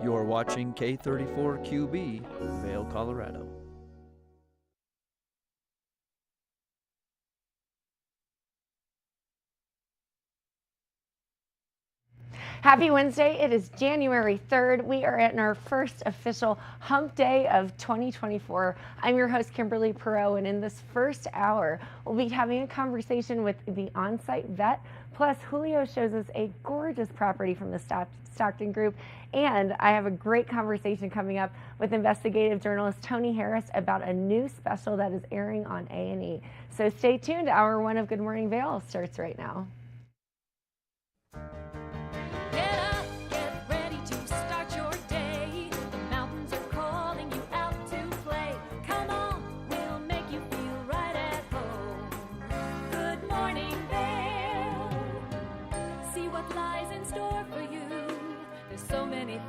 You're watching K34QB, Vail, Colorado. Happy Wednesday. It is January 3rd. We are in our first official hump day of 2024. I'm your host, Kimberly Perot, and in this first hour, we'll be having a conversation with the on-site vet. Plus, Julio shows us a gorgeous property from the Stockton Group. And I have a great conversation coming up with investigative journalist Tony Harris about a new special that is airing on A&E. So stay tuned. Hour one of Good Morning Vail starts right now.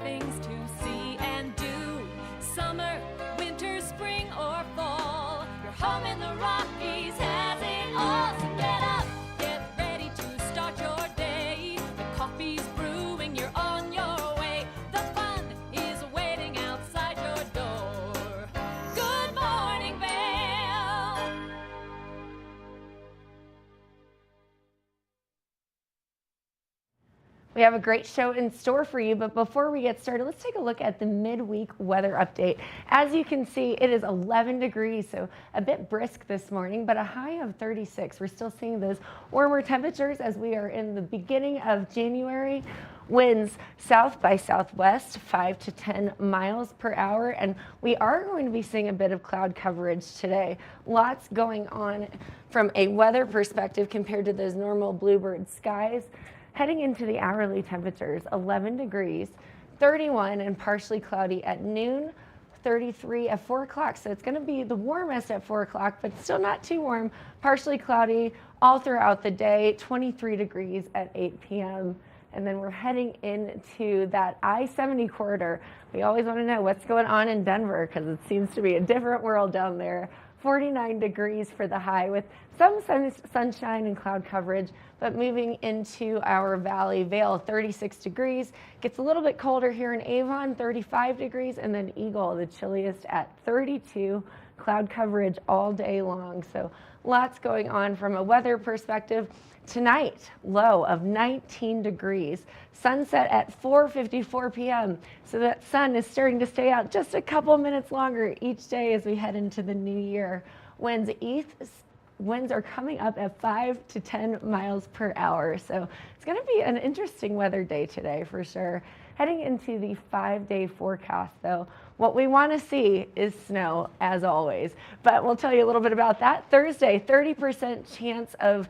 Things to see and do. Summer, winter, spring, or fall. Your home in the Rockies has it all. So get up, get ready to start your day. The coffee's brewing, you're on your way. The fun is waiting outside your door. Good morning, Vail. We have a great show in store for you, but before we get started, let's take a look at the midweek weather update. As you can see, it is 11 degrees, so a bit brisk this morning, but a high of 36. We're still seeing those warmer temperatures as we are in the beginning of January. Winds south by southwest, 5 to 10 miles per hour, and we are going to be seeing a bit of cloud coverage today. Lots going on from a weather perspective compared to those normal bluebird skies. Heading into the hourly temperatures, 11 degrees, 31 and partially cloudy at noon, 33 at 4 o'clock. So it's going to be the warmest at 4 o'clock, but still not too warm. Partially cloudy all throughout the day, 23 degrees at 8 p.m. And then we're heading into that I-70 corridor. We always want to know what's going on in Denver because it seems to be a different world down there. 49 degrees for the high with some sunshine and cloud coverage, but moving into our valley, Vail, 36 degrees. Gets a little bit colder here in Avon, 35 degrees, and then Eagle, the chilliest at 32. Cloud coverage all day long. So lots going on from a weather perspective. Tonight, low of 19 degrees. Sunset at 4:54 p.m. So that sun is starting to stay out just a couple minutes longer each day as we head into the new year. Winds are coming up at 5 to 10 miles per hour. So it's going to be an interesting weather day today for sure. Heading into the 5-day forecast though, what we want to see is snow as always, but we'll tell you a little bit about that. Thursday, 30% chance of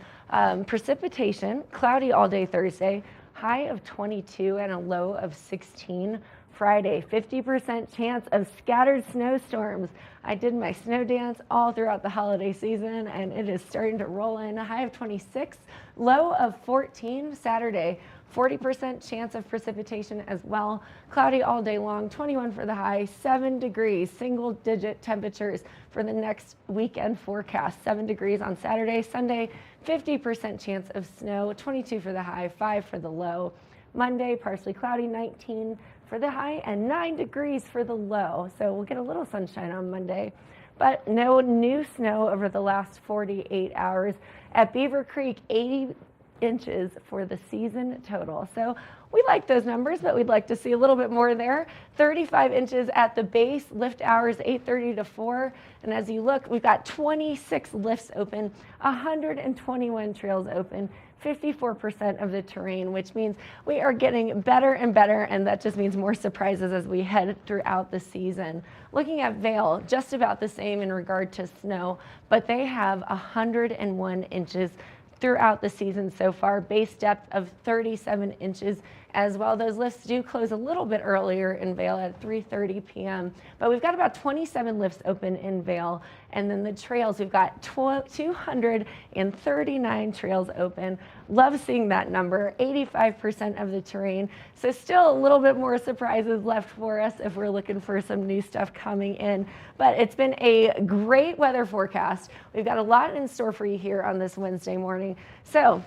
precipitation, cloudy all day Thursday, high of 22 and a low of 16. Friday, 50% chance of scattered snowstorms. I did my snow dance all throughout the holiday season and it is starting to roll in. A high of 26, low of 14. Saturday, 40% chance of precipitation as well. Cloudy all day long, 21 for the high, 7 degrees, single digit temperatures for the next weekend forecast. 7 degrees on Saturday. Sunday, 50% chance of snow, 22 for the high, 5 for the low. Monday, partially cloudy, 19 for the high and 9 degrees for the low. So we'll get a little sunshine on Monday, but no new snow over the last 48 hours. At Beaver Creek, 80 inches for the season total. So we like those numbers, but we'd like to see a little bit more there. 35 inches at the base, lift hours 8:30 to 4. And as you look, we've got 26 lifts open, 121 trails open, 54% of the terrain, which means we are getting better and better, and that just means more surprises as we head throughout the season. Looking at Vail, just about the same in regard to snow, but they have 101 inches throughout the season so far, base depth of 37 inches as well. Those lifts do close a little bit earlier in Vail at 3:30 p.m., but we've got about 27 lifts open in Vail. And then the trails, we've got 239 trails open. Love seeing that number, 85% of the terrain. So still a little bit more surprises left for us if we're looking for some new stuff coming in. But it's been a great weather forecast. We've got a lot in store for you here on this Wednesday morning. So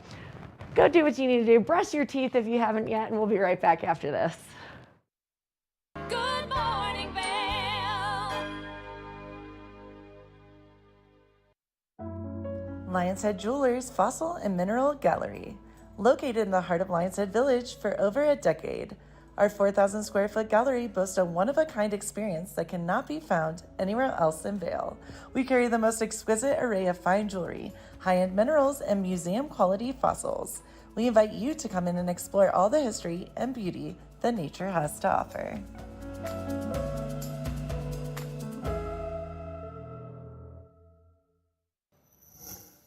go do what you need to do. Brush your teeth if you haven't yet, and we'll be right back after this. Lion's Head Jewelers Fossil and Mineral Gallery. Located in the heart of Lion's Head Village for over a decade, our 4,000 square foot gallery boasts a one-of-a-kind experience that cannot be found anywhere else in Vail. We carry the most exquisite array of fine jewelry, high-end minerals, and museum-quality fossils. We invite you to come in and explore all the history and beauty that nature has to offer.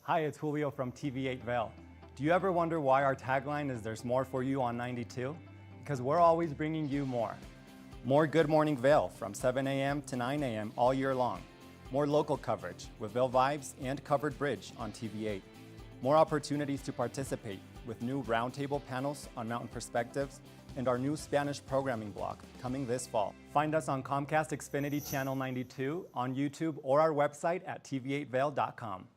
Hi, it's Julio from TV8 Vail. Do you ever wonder why our tagline is "There's more for you on 92"? Because we're always bringing you more. More Good Morning Vail from 7 a.m. to 9 a.m. all year long. More local coverage with Vail Vibes and Covered Bridge on TV8. More opportunities to participate with new roundtable panels on Mountain Perspectives and our new Spanish programming block coming this fall. Find us on Comcast Xfinity Channel 92, on YouTube, or our website at tv8vail.com.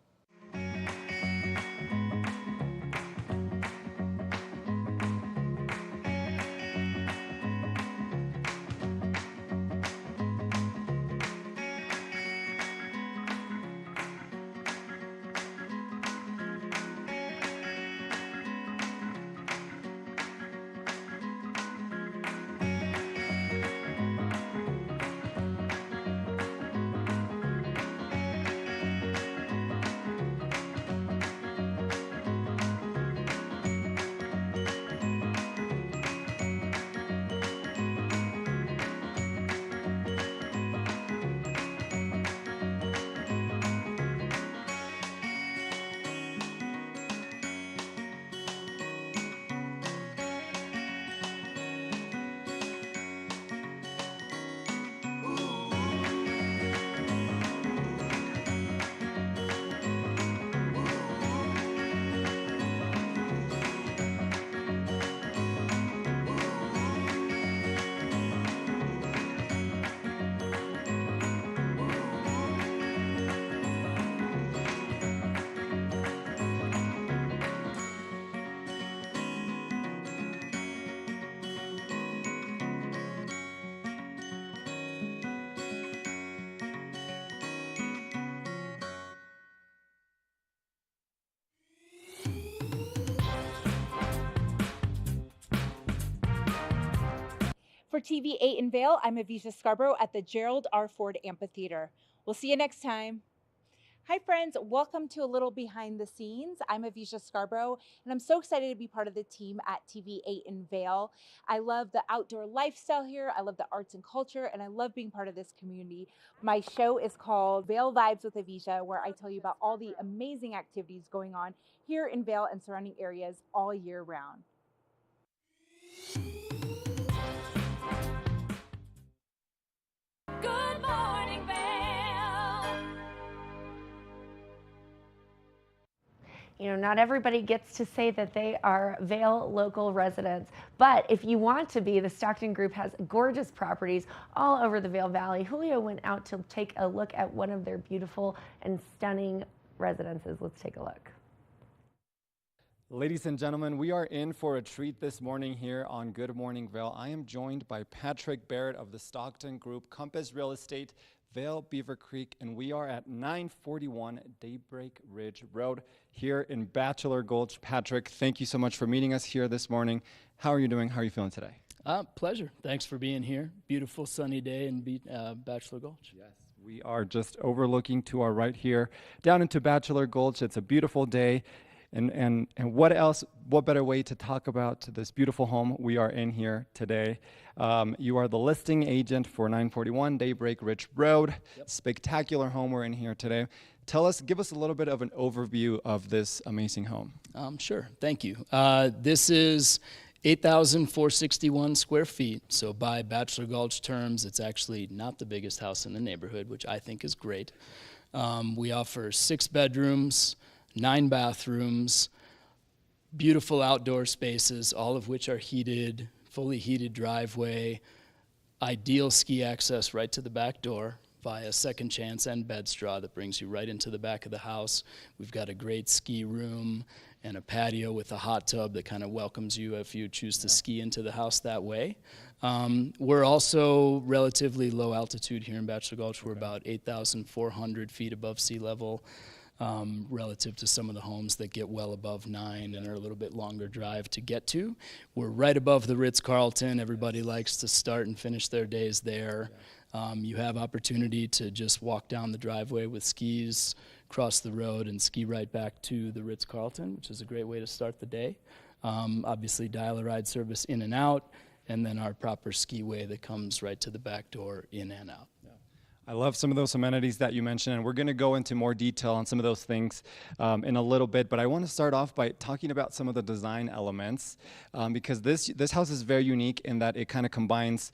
For TV8 in Vail, I'm Avisha Scarborough at the Gerald R. Ford Amphitheater. We'll see you next time. Hi friends, welcome to a little behind the scenes. I'm Avisha Scarborough, and I'm so excited to be part of the team at TV8 in Vail. I love the outdoor lifestyle here, I love the arts and culture, and I love being part of this community. My show is called Vail Vibes with Avisha, where I tell you about all the amazing activities going on here in Vail and surrounding areas all year round. Good morning, Vail. You know, not everybody gets to say that they are Vail local residents, but if you want to be, the Stockton Group has gorgeous properties all over the Vail Valley. Julio went out to take a look at one of their beautiful and stunning residences. Let's take a look. Ladies and gentlemen, we are in for a treat this morning here on Good Morning Vail. I am joined by Patrick Barrett of the Stockton Group, Compass Real Estate, Vail, Beaver Creek, and we are at 941 Daybreak Ridge Road here in Bachelor Gulch. Patrick, thank you so much for meeting us here this morning. How are you doing? How are you feeling today? Pleasure. Thanks for being here. Beautiful sunny day in Bachelor Gulch. Yes, we are just overlooking to our right here down into Bachelor Gulch. It's a beautiful day. And what else, what better way to talk about this beautiful home we are in here today. You are the listing agent for 941 Daybreak Ridge Road. Yep. Spectacular home we're in here today. Give us a little bit of an overview of this amazing home. Sure, thank you. This is 8,461 square feet. So by Bachelor Gulch terms, it's actually not the biggest house in the neighborhood, which I think is great. We offer 6 bedrooms, 9 bathrooms, beautiful outdoor spaces, all of which are heated, fully heated driveway, ideal ski access right to the back door via Second Chance and bed straw that brings you right into the back of the house. We've got a great ski room and a patio with a hot tub that kind of welcomes you if you choose to ski into the house that way. We're also relatively low altitude here in Bachelor Gulch. We're about 8,400 feet above sea level. relative to some of the homes that get well above 9 and are a little bit longer drive to get to. We're right above the Ritz-Carlton. Everybody likes to start and finish their days there. You have opportunity to just walk down the driveway with skis, cross the road, and ski right back to the Ritz-Carlton, which is a great way to start the day. Obviously, dial-a-ride service in and out, and then our proper skiway that comes right to the back door in and out. I love some of those amenities that you mentioned, and we're going to go into more detail on some of those things in a little bit. But I want to start off by talking about some of the design elements because this house is very unique in that it kind of combines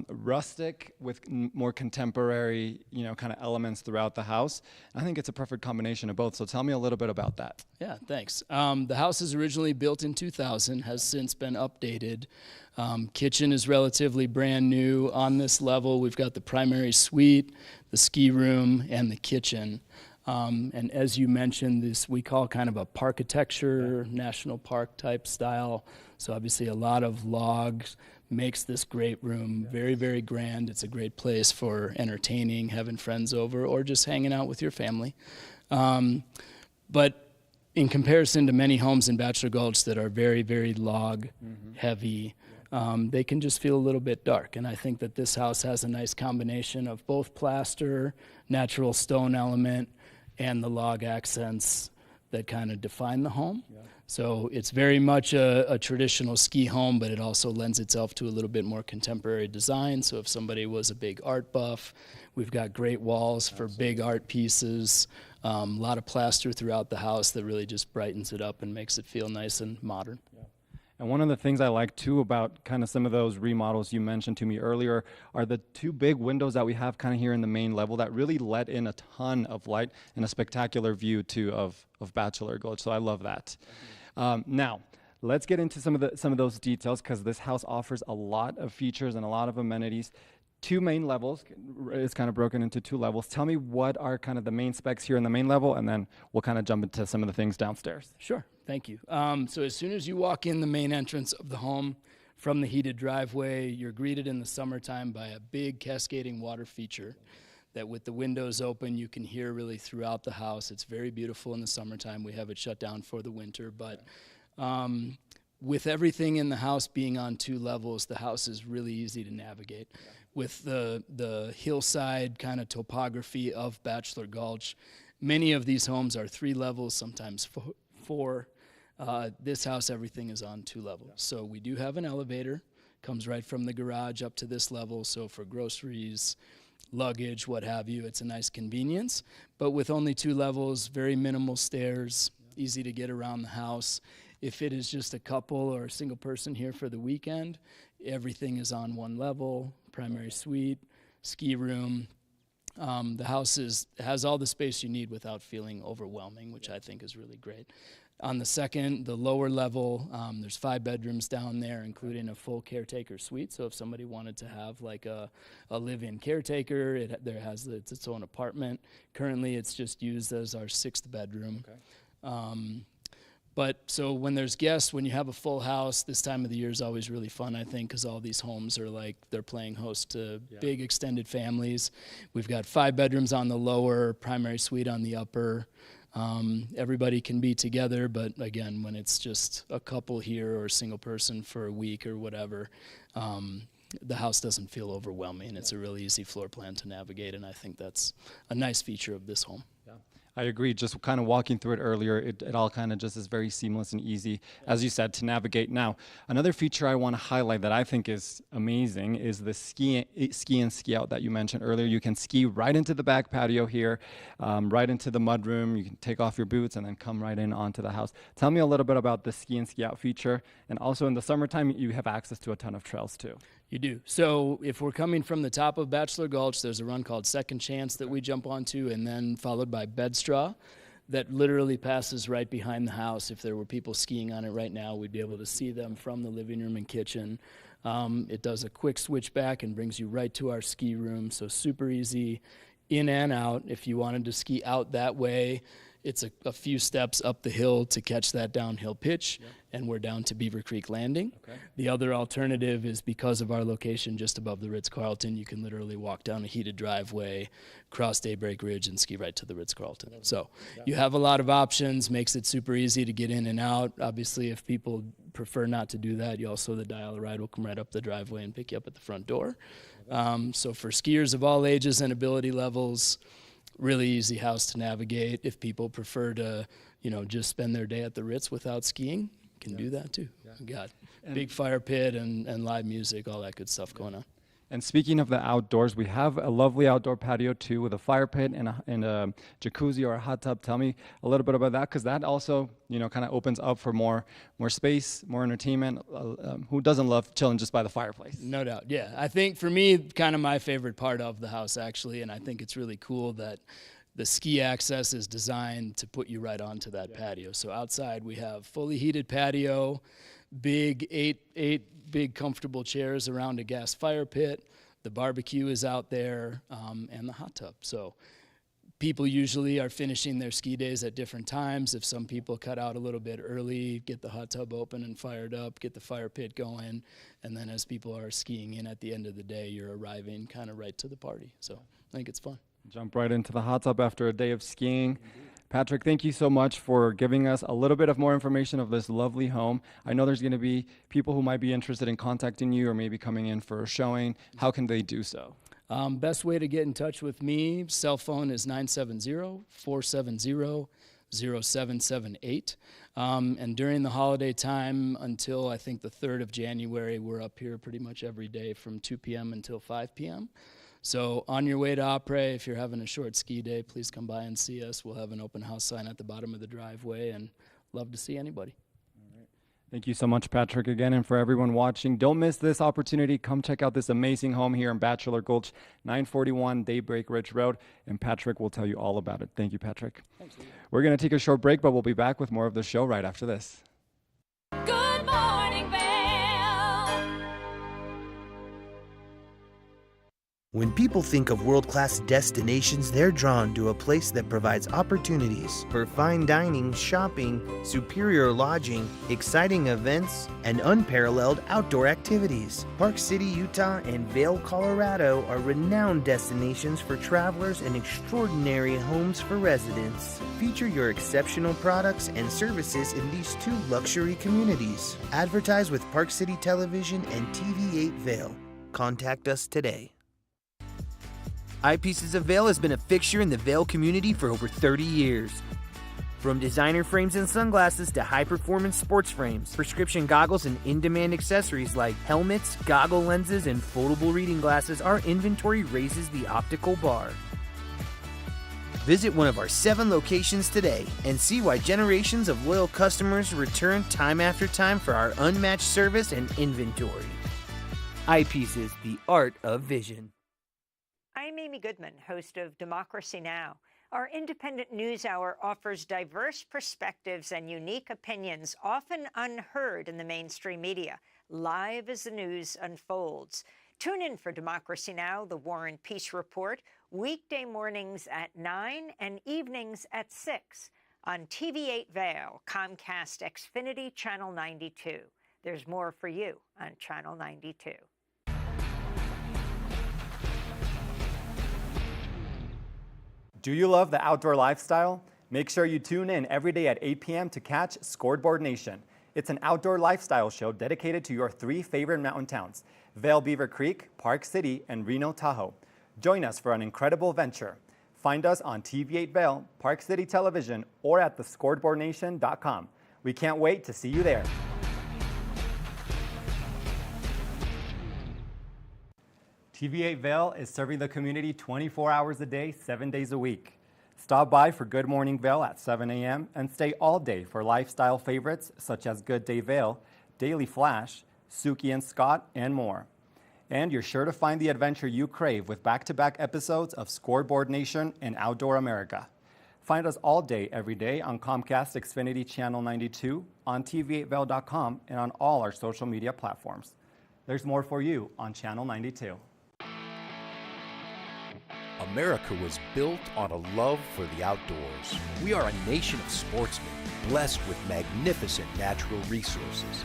rustic with more contemporary, kind of elements throughout the house. I think it's a perfect combination of both. So tell me a little bit about that. Yeah, thanks. The house is originally built in 2000, has since been updated. Kitchen is relatively brand new. On this level, we've got the primary suite, the ski room, and the kitchen. And as you mentioned, this we call kind of a parkitecture, national park type style. So obviously a lot of logs makes this great room very, very grand. It's a great place for entertaining, having friends over, or just hanging out with your family. But in comparison to many homes in Bachelor Gulch that are very, very log heavy, they can just feel a little bit dark. And I think that this house has a nice combination of both plaster, natural stone element, and the log accents that kind of define the home. Yeah. So it's very much a traditional ski home, but it also lends itself to a little bit more contemporary design. So if somebody was a big art buff, we've got great walls for big art pieces, a lot of plaster throughout the house that really just brightens it up and makes it feel nice and modern. Yeah. And one of the things I like too about kind of some of those remodels you mentioned to me earlier are the two big windows that we have kind of here in the main level that really let in a ton of light and a spectacular view too of Bachelor Gulch. So I love that. Now, let's get into some of those details because this house offers a lot of features and a lot of amenities. Two main levels. It's kind of broken into two levels. Tell me what are kind of the main specs here in the main level, and then we'll kind of jump into some of the things downstairs. Sure. Thank you. So as soon as you walk in the main entrance of the home from the heated driveway, you're greeted in the summertime by a big cascading water feature that with the windows open, you can hear really throughout the house. It's very beautiful in the summertime. We have it shut down for the winter, but with everything in the house being on two levels, the house is really easy to navigate. Yeah. With the hillside kind of topography of Bachelor Gulch, many of these homes are 3 levels, sometimes 4. This house, everything is on 2 levels. Yeah. So we do have an elevator, comes right from the garage up to this level. So for groceries, luggage, what have you, it's a nice convenience. But with only 2 levels, very minimal stairs, easy to get around the house. If it is just a couple or a single person here for the weekend, everything is on 1 level, primary suite, ski room. The house has all the space you need without feeling overwhelming, which I think is really great. On the lower level, there's 5 bedrooms down there, including a full caretaker suite. So if somebody wanted to have like a live-in caretaker, it's its own apartment. Currently, it's just used as our 6th bedroom. Okay. But so when there's guests, when you have a full house, this time of the year is always really fun, I think, because all these homes are like they're playing host to big extended families. We've got 5 bedrooms on the lower, primary suite on the upper. Everybody can be together, but again, when it's just a couple here or a single person for a week or whatever, the house doesn't feel overwhelming. It's a really easy floor plan to navigate, and I think that's a nice feature of this home. Yeah. I agree. Just kind of walking through it earlier, it all kind of just is very seamless and easy, as you said, to navigate. Now, another feature I want to highlight that I think is amazing is the ski and ski out that you mentioned earlier. You can ski right into the back patio here, right into the mud room. You can take off your boots and then come right in onto the house. Tell me a little bit about the ski and ski out feature. And also in the summertime, you have access to a ton of trails too. You do. So if we're coming from the top of Bachelor Gulch, there's a run called Second Chance that we jump onto, and then followed by Bedstraw that literally passes right behind the house. If there were people skiing on it right now, we'd be able to see them from the living room and kitchen. It does a quick switch back and brings you right to our ski room, so super easy in and out. If you wanted to ski out that way, it's a few steps up the hill to catch that downhill pitch, and we're down to Beaver Creek Landing. Okay. The other alternative is, because of our location just above the Ritz-Carlton, you can literally walk down a heated driveway, cross Daybreak Ridge, and ski right to the Ritz-Carlton. So you have a lot of options, makes it super easy to get in and out. Obviously, if people prefer not to do that, the dial-a-ride will come right up the driveway and pick you up at the front door. So for skiers of all ages and ability levels, really easy house to navigate. If people prefer to, just spend their day at the Ritz without skiing, can do that too. We got big fire pit and live music, all that good stuff going on. And speaking of the outdoors, we have a lovely outdoor patio too, with a fire pit and a jacuzzi or a hot tub. Tell me a little bit about that, because that also, kind of opens up for more space, more entertainment. Who doesn't love chilling just by the fireplace? No doubt, yeah. I think for me, kind of my favorite part of the house, actually, and I think it's really cool that the ski access is designed to put you right onto that patio. So outside we have fully heated patio, big eight big comfortable chairs around a gas fire pit. The barbecue is out there, and the hot tub. So people usually are finishing their ski days at different times. If some people cut out a little bit early, get the hot tub open and fired up, get the fire pit going, and then as people are skiing in at the end of the day, you're arriving kind of right to the party. So I think it's fun. Jump right into the hot tub after a day of skiing. Patrick, thank you so much for giving us a little bit of more information of this lovely home. I know there's going to be people who might be interested in contacting you or maybe coming in for a showing. How can they do so? Best way to get in touch with me, cell phone is 970-470-0778. And during the holiday time until I think the 3rd of January, we're up here pretty much every day from 2 p.m. until 5 p.m. So on your way to Après, if you're having a short ski day, please come by and see us. We'll have an open house sign at the bottom of the driveway, and love to see anybody. Thank you so much, Patrick, again. And for everyone watching, don't miss this opportunity. Come check out this amazing home here in Bachelor Gulch, 941 Daybreak Ridge Road, and Patrick will tell you all about it. Thank you, Patrick. Thanks. We're going to take a short break, but we'll be back with more of the show right after this. Good morning, Vail. When people think of world-class destinations, they're drawn to a place that provides opportunities for fine dining, shopping, superior lodging, exciting events, and unparalleled outdoor activities. Park City, Utah, and Vail, Colorado are renowned destinations for travelers and extraordinary homes for residents. Feature your exceptional products and services in these 2 luxury communities. Advertise with Park City Television and TV8 Vail. Contact us today. Eyepieces of Vail has been a fixture in the Vail community for over 30 years. From designer frames and sunglasses to high-performance sports frames, prescription goggles, and in-demand accessories like helmets, goggle lenses, and foldable reading glasses, our inventory raises the optical bar. Visit one of our 7 locations today and see why generations of loyal customers return time after time for our unmatched service and inventory. Eyepieces, the art of vision. I'm Amy Goodman, host of Democracy Now! Our independent news hour offers diverse perspectives and unique opinions, often unheard in the mainstream media, live as the news unfolds. Tune in for Democracy Now!, the War and Peace Report, weekday mornings at 9 and evenings at 6 on TV8 Vail, Comcast Xfinity Channel 92. There's more for you on Channel 92. Do you love the outdoor lifestyle? Make sure you tune in every day at 8 p.m. to catch Scoreboard Nation. It's an outdoor lifestyle show dedicated to your 3 favorite mountain towns, Vail, Beaver Creek, Park City, and Reno, Tahoe. Join us for an incredible venture. Find us on TV8 Vail, Park City Television, or at thescoreboardnation.com. We can't wait to see you there. TV8 Vail is serving the community 24 hours a day, 7 days a week. Stop by for Good Morning Vail at 7 a.m. and stay all day for lifestyle favorites such as Good Day Vail, Daily Flash, Suki and Scott, and more. And you're sure to find the adventure you crave with back-to-back episodes of Scoreboard Nation and Outdoor America. Find us all day, every day on Comcast Xfinity Channel 92, on TV8Vail.com, and on all our social media platforms. There's more for you on Channel 92. America was built on a love for the outdoors. We are a nation of sportsmen, blessed with magnificent natural resources.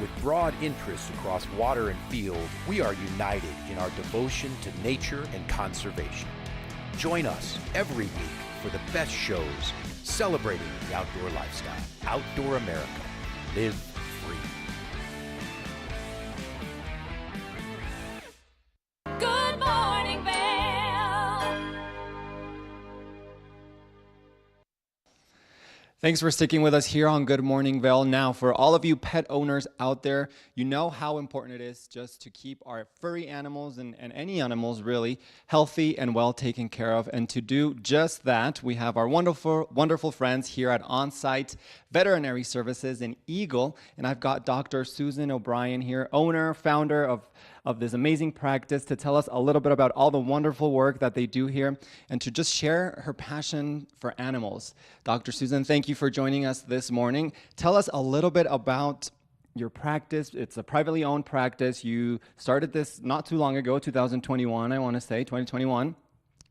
With broad interests across water and field, we are united in our devotion to nature and conservation. Join us every week for the best shows celebrating the outdoor lifestyle. Outdoor America. Live free. Good morning, Vail. Thanks for sticking with us here on Good Morning Vail. Now, for all of you pet owners out there, you know how important it is just to keep our furry animals and any animals really healthy and well taken care of. And to do just that, we have our wonderful friends here at On-Site Veterinary Services in Eagle. And I've got Dr. Susan O'Brien here, owner, founder of this amazing practice, to tell us a little bit about all the wonderful work that they do here and to just share her passion for animals. Dr. Susan, thank you for joining us this morning. Tell us a little bit about your practice. It's a privately owned practice. You started this not too long ago, 2021, I want to say, 2021.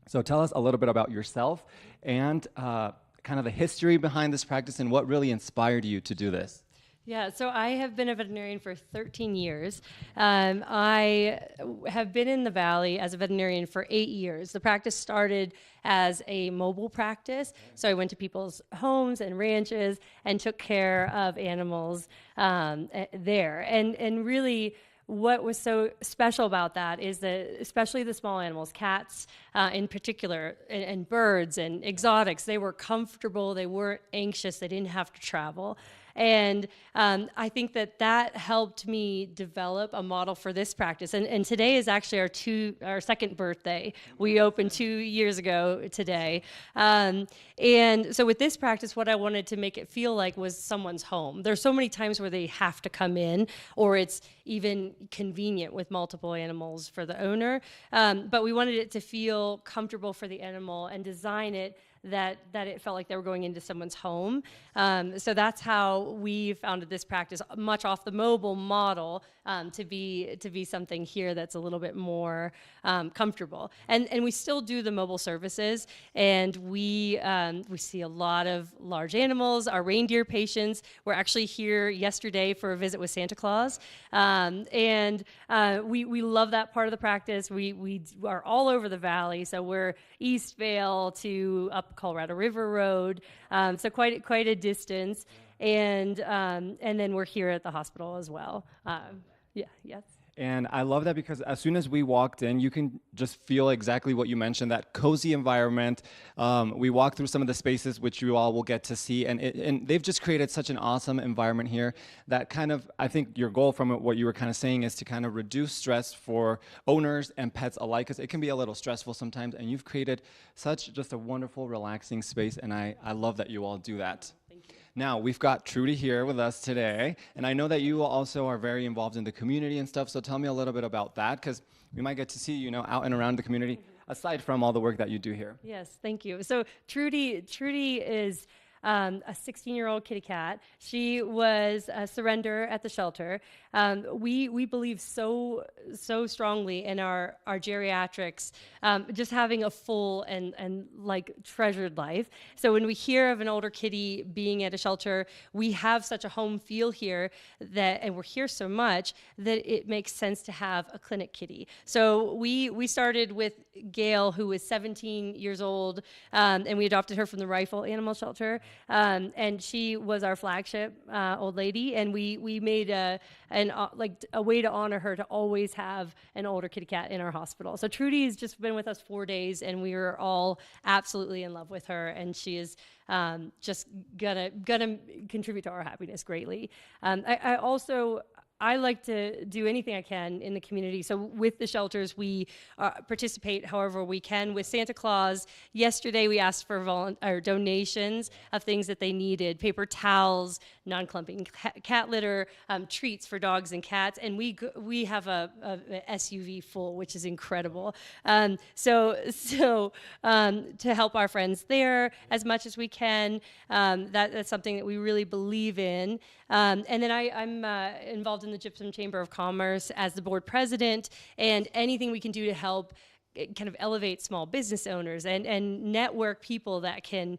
So tell us a little bit about yourself and kind of the history behind this practice and what really inspired you to do this. Yeah, so I have been a veterinarian for 13 years. I have been in the Valley as a veterinarian for 8 years. The practice started as a mobile practice, so I went to people's homes and ranches and took care of animals there. And really, what was so special about that is that, especially the small animals, cats in particular, and birds and exotics, they were comfortable, they weren't anxious, they didn't have to travel. And I think that helped me develop a model for this practice. And today is actually our second birthday. We opened 2 years ago today. And so with this practice, what I wanted to make it feel like was someone's home. There's so many times where they have to come in, or it's even convenient with multiple animals for the owner. But we wanted it to feel comfortable for the animal and design it that it felt like they were going into someone's home. So that's how we founded this practice, much off the mobile model, to be something here that's a little bit more comfortable. And we still do the mobile services, and we see a lot of large animals. Our reindeer patients were actually here yesterday for a visit with Santa Claus, and we love that part of the practice. We are all over the Valley, so we're East Vail to up Colorado River Road, so quite a distance, and then we're here at the hospital as well. Yes. And I love that because as soon as we walked in, you can just feel exactly what you mentioned, that cozy environment. We walked through some of the spaces which you all will get to see, and they've just created such an awesome environment here that kind of, I think your goal from what you were kind of saying is to kind of reduce stress for owners and pets alike, because it can be a little stressful sometimes, and you've created such just a wonderful, relaxing space, and I love that you all do that. Now, we've got Trudy here with us today, and I know that you also are very involved in the community and stuff, so tell me a little bit about that, because we might get to see you out and around the community, aside from all the work that you do here. Yes, thank you. So Trudy is a 16-year-old kitty cat. She was a surrender at the shelter. We believe so strongly in our geriatrics, just having a full and like treasured life. So when we hear of an older kitty being at a shelter, we have such a home feel here and we're here so much that it makes sense to have a clinic kitty. So we started with Gail, who was 17 years old, and we adopted her from the Rifle Animal Shelter. And she was our flagship old lady, and we made a way to honor her to always have an older kitty cat in our hospital. So Trudy's just been with us 4 days, and we were all absolutely in love with her, and she is just gonna contribute to our happiness greatly. I like to do anything I can in the community. So with the shelters, we participate however we can. With Santa Claus, yesterday we asked for donations of things that they needed: paper towels, non-clumping cat litter, treats for dogs and cats, and we have a SUV full, which is incredible. So to help our friends there as much as we can, that's something that we really believe in. And then I'm involved in the Gypsum Chamber of Commerce as the board president, and anything we can do to help kind of elevate small business owners and network people that can,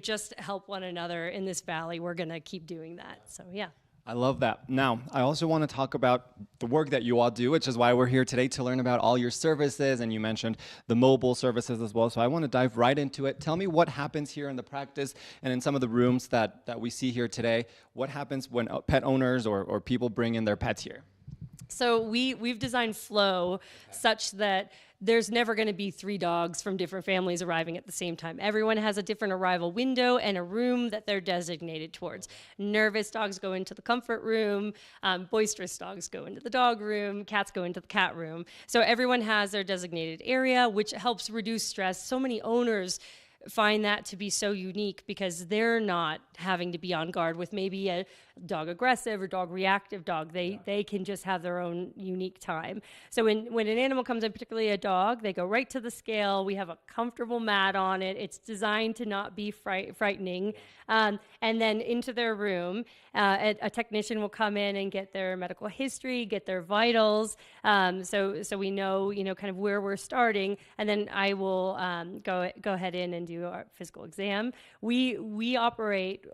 just help one another in this valley, we're going to keep doing that. So, yeah. I love that. Now, I also want to talk about the work that you all do, which is why we're here today, to learn about all your services, and you mentioned the mobile services as well. So I want to dive right into it. Tell me what happens here in the practice and in some of the rooms that we see here today. What happens when pet owners or people bring in their pets here? So we've designed flow such that there's never going to be 3 dogs from different families arriving at the same time. Everyone has a different arrival window and a room that they're designated towards. Nervous dogs go into the comfort room, boisterous dogs go into the dog room, cats go into the cat room. So everyone has their designated area, which helps reduce stress. So many owners find that to be so unique because they're not having to be on guard with maybe a dog aggressive or dog reactive dog. They can just have their own unique time. So when an animal comes in, particularly a dog, they go right to the scale. We have a comfortable mat on it. It's designed to not be frightening. And then into their room, a technician will come in and get their medical history, get their vitals. So we know, kind of where we're starting. And then I will go ahead in and do our physical exam. We operate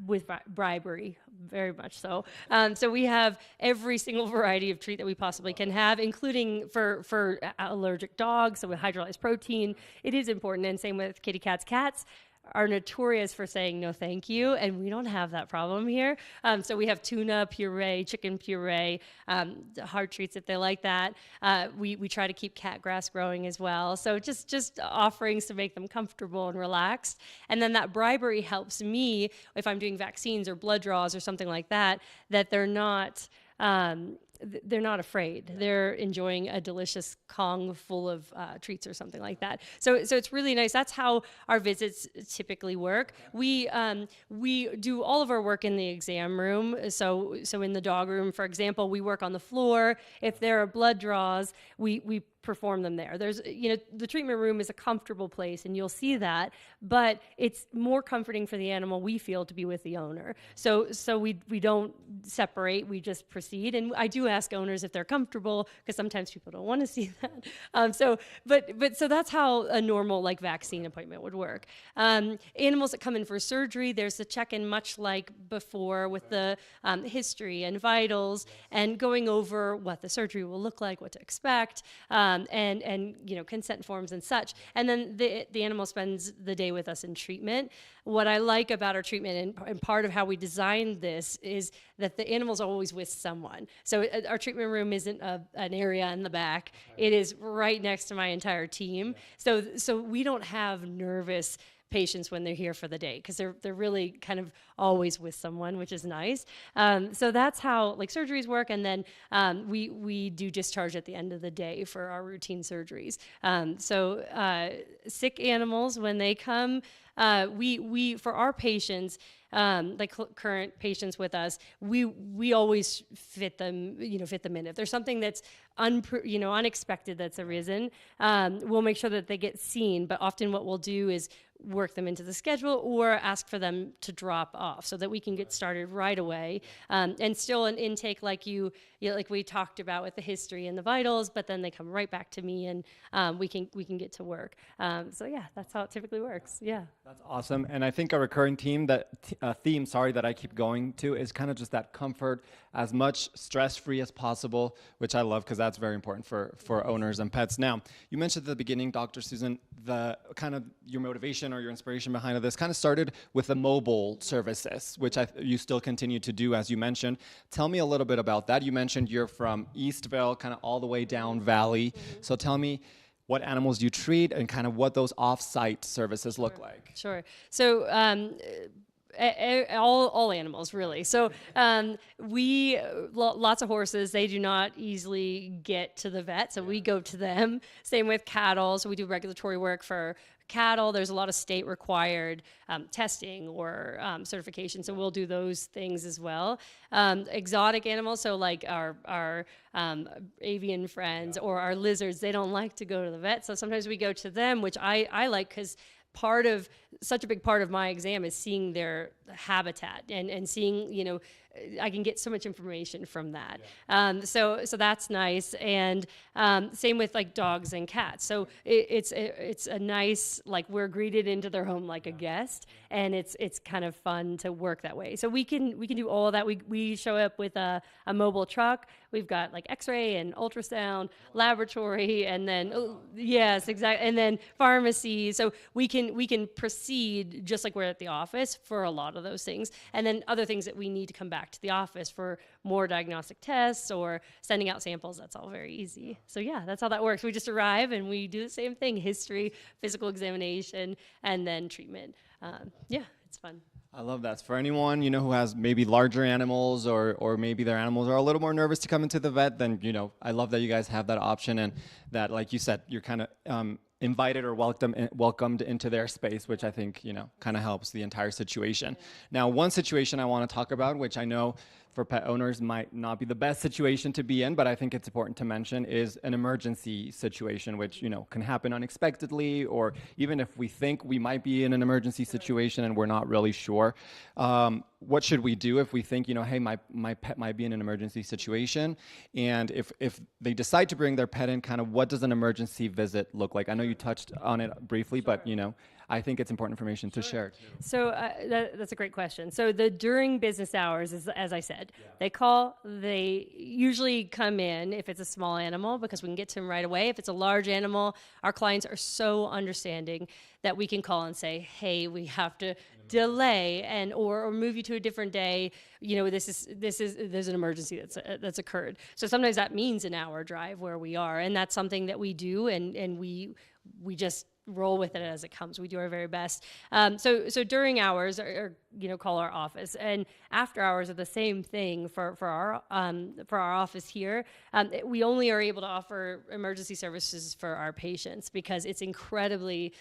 with bribery, very much so. So we have every single variety of treat that we possibly can have, including for allergic dogs. So with hydrolyzed protein, it is important. And same with kitty cats. Cats are notorious for saying no thank you, and we don't have that problem here. So we have tuna puree, chicken puree, hard treats if they like that. We try to keep cat grass growing as well. So just offerings to make them comfortable and relaxed. And then that bribery helps me if I'm doing vaccines or blood draws or something like that, that they're not afraid. They're enjoying a delicious Kong full of treats or something like that. So it's really nice. That's how our visits typically work. We do all of our work in the exam room. So in the dog room, for example, we work on the floor. If there are blood draws, we perform them there. There's, the treatment room is a comfortable place, and you'll see that, but it's more comforting for the animal, we feel, to be with the owner. So we don't separate, we just proceed. And I do ask owners if they're comfortable, because sometimes people don't want to see that. So that's how a normal vaccine appointment would work. Animals that come in for surgery, there's a check-in much like before with the history and vitals and going over what the surgery will look like, what to expect, and consent forms and such. And then the animal spends the day with us in treatment. What I like about our treatment and part of how we designed this is that the animal's always with someone. So our treatment room isn't an area in the back. It is right next to my entire team. So we don't have nervous patients when they're here for the day, because they're really kind of always with someone, which is nice. So that's how surgeries work, and then we do discharge at the end of the day for our routine surgeries. Sick animals, when they come, we for our patients, current patients with us, we always fit them in. If there's something that's unexpected that's arisen, we'll make sure that they get seen. But often what we'll do is work them into the schedule or ask for them to drop off so that we can get started right away. And still an intake like we talked about with the history and the vitals, but then they come right back to me and we can get to work. That's how it typically works. Yeah. That's awesome. And I think a recurring theme that I keep going to is kind of just that comfort, as much stress-free as possible, which I love because that's very important for owners and pets. Now, you mentioned at the beginning, Dr. Susan, the kind of your motivation or your inspiration behind this kind of started with the mobile services, which you still continue to do, as you mentioned. Tell me a little bit about that. You mentioned you're from East Vail, kind of all the way down Valley. Mm-hmm. So tell me what animals you treat and kind of what those off-site services look like. Sure. So all animals, really. So lots of horses, they do not easily get to the vet, so we go to them. Same with cattle. So we do regulatory work for cattle. There's a lot of state required testing or certification, so we'll do those things as well. Exotic animals, so like our avian friends or our lizards, they don't like to go to the vet, so sometimes we go to them, which I like, because such a big part of my exam is seeing their habitat and seeing, I can get so much information from that. So that's nice. And same with like dogs and cats. So it's a nice, like, we're greeted into their home like a guest, and it's kind of fun to work that way. So we can do all of that. We show up with a mobile truck. We've got like X-ray and ultrasound, laboratory, and then yes, exactly, and then pharmacy. So we can proceed just like we're at the office for a lot of those things, and then other things that we need to come back to the office for more diagnostic tests or sending out samples. That's all very easy. So yeah, that's how that works. We just arrive and we do the same thing: history, physical examination, and then treatment. Yeah, it's fun. I love that. For anyone, who has maybe larger animals or maybe their animals are a little more nervous to come into the vet, then, I love that you guys have that option, and that, like you said, you're kind of invited or welcomed into their space, which I think, kind of helps the entire situation. Now, one situation I want to talk about, which I know for pet owners might not be the best situation to be in, but I think it's important to mention, is an emergency situation, which, can happen unexpectedly, or even if we think we might be in an emergency situation and we're not really sure. What should we do if we think, hey, my pet might be in an emergency situation? And if they decide to bring their pet in, kind of what does an emergency visit look like? I know you touched on it briefly, but, I think it's important information to share too. So that's a great question. So the during business hours, is, as I said, they call, they usually come in if it's a small animal because we can get to them right away. If it's a large animal, our clients are so understanding that we can call and say, hey, we have to delay or move you to a different day. There's an emergency that's occurred. So sometimes that means an hour drive where we are, and that's something that we do, and we just roll with it as it comes. We do our very best. So during hours, or call our office, and after hours are the same thing for our office here. We only are able to offer emergency services for our patients because it's incredibly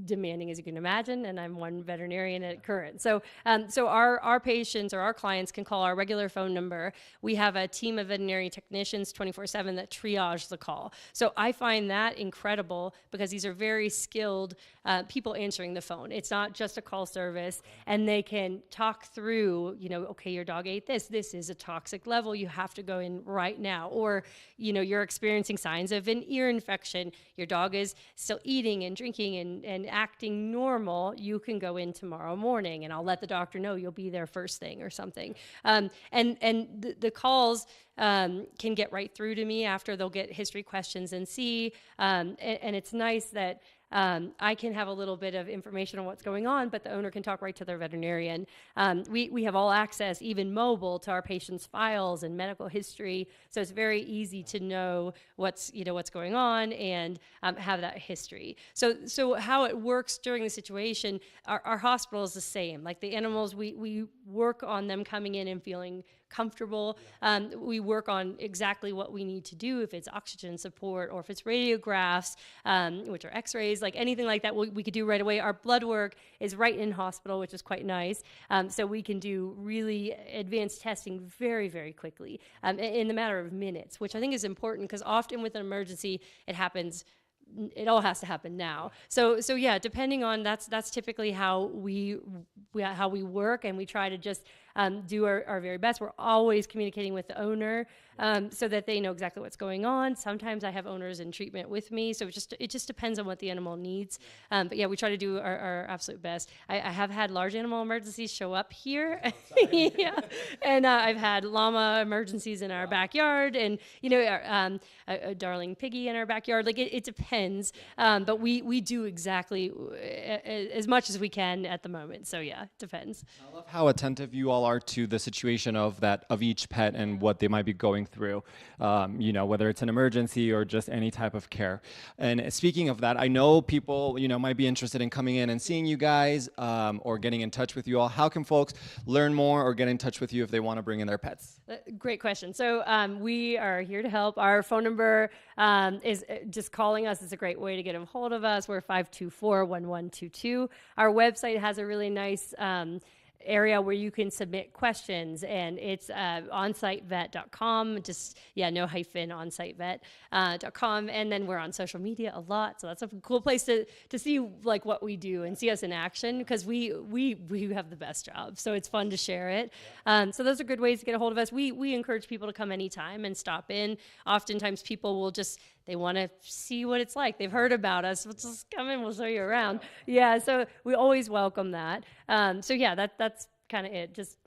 demanding, as you can imagine, and I'm one veterinarian at Current. So our patients or our clients can call our regular phone number. We have a team of veterinary technicians 24/7 that triage the call. So I find that incredible because these are very skilled people answering the phone. It's not just a call service, and they can talk through, okay, your dog ate this. This is a toxic level. You have to go in right now. Or, you're experiencing signs of an ear infection. Your dog is still eating and drinking and acting normal. You can go in tomorrow morning, and I'll let the doctor know you'll be there first thing or something. And the calls can get right through to me after they'll get history questions and see. And it's nice that I can have a little bit of information on what's going on, but the owner can talk right to their veterinarian. We have all access, even mobile, to our patients' files and medical history, so it's very easy to know what's going on and have that history. So how it works during the situation, our hospital is the same. Like the animals, we work on them coming in and feeling comfortable. We work on exactly what we need to do, if it's oxygen support or if it's radiographs, which are x-rays, like anything like that we could do right away. Our blood work is right in hospital, which is quite nice. So we can do really advanced testing very, very quickly in the matter of minutes, which I think is important because often with an emergency, it all has to happen now. So yeah, depending on that's typically how we work, and we try to just do our very best. We're always communicating with the owner so that they know exactly what's going on. Sometimes I have owners in treatment with me, so it just depends on what the animal needs. But yeah, we try to do our absolute best. I have had large animal emergencies show up here, yeah, and I've had llama emergencies in our backyard, and a darling piggy in our backyard. Like it depends, but we do exactly as much as we can at the moment. So yeah, it depends. I love how attentive you all are to the situation of each pet and what they might be going through, whether it's an emergency or just any type of care. And speaking of that, I know people, might be interested in coming in and seeing you guys or getting in touch with you all. How can folks learn more or get in touch with you if they want to bring in their pets? Great question. So we are here to help. Our phone number is just calling us is a great way to get a hold of us. We're 524-1122. Our website has a really nice area where you can submit questions, and it's onsitevet.com, just no hyphen onsitevet.com. And then we're on social media a lot, so that's a cool place to see like what we do and see us in action, because we have the best job, so it's fun to share it. So those are good ways to get a hold of us. We encourage people to come anytime and stop in. Oftentimes people will they want to see what it's like. They've heard about us. We'll just come in, we'll show you around. Yeah, so we always welcome that. So yeah, that's kind of it. Just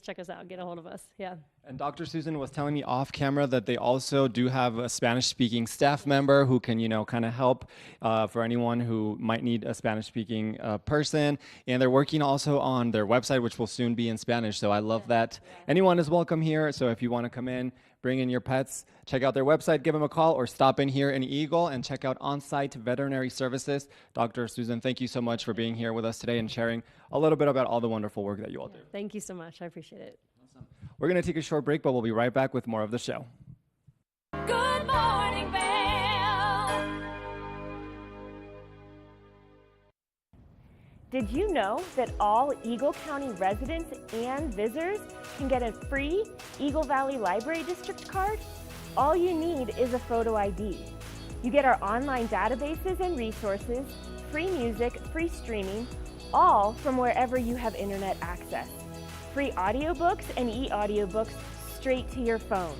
check us out, get a hold of us. Yeah. And Dr. Susan was telling me off camera that they also do have a Spanish-speaking staff member who can, kind of help for anyone who might need a Spanish-speaking person. And they're working also on their website, which will soon be in Spanish. So I love that. Anyone is welcome here. So if you want to come in, bring in your pets, check out their website, give them a call, or stop in here in Eagle and check out On-Site Veterinary Services. Dr. Susan, thank you so much for being here with us today and sharing a little bit about all the wonderful work that you all do. Thank you so much. I appreciate it. We're going to take a short break, but we'll be right back with more of the show. Good morning, Vail. Did you know that all Eagle County residents and visitors can get a free Eagle Valley Library District card? All you need is a photo ID. You get our online databases and resources, free music, free streaming, all from wherever you have internet access. Free audiobooks and e-audiobooks straight to your phone.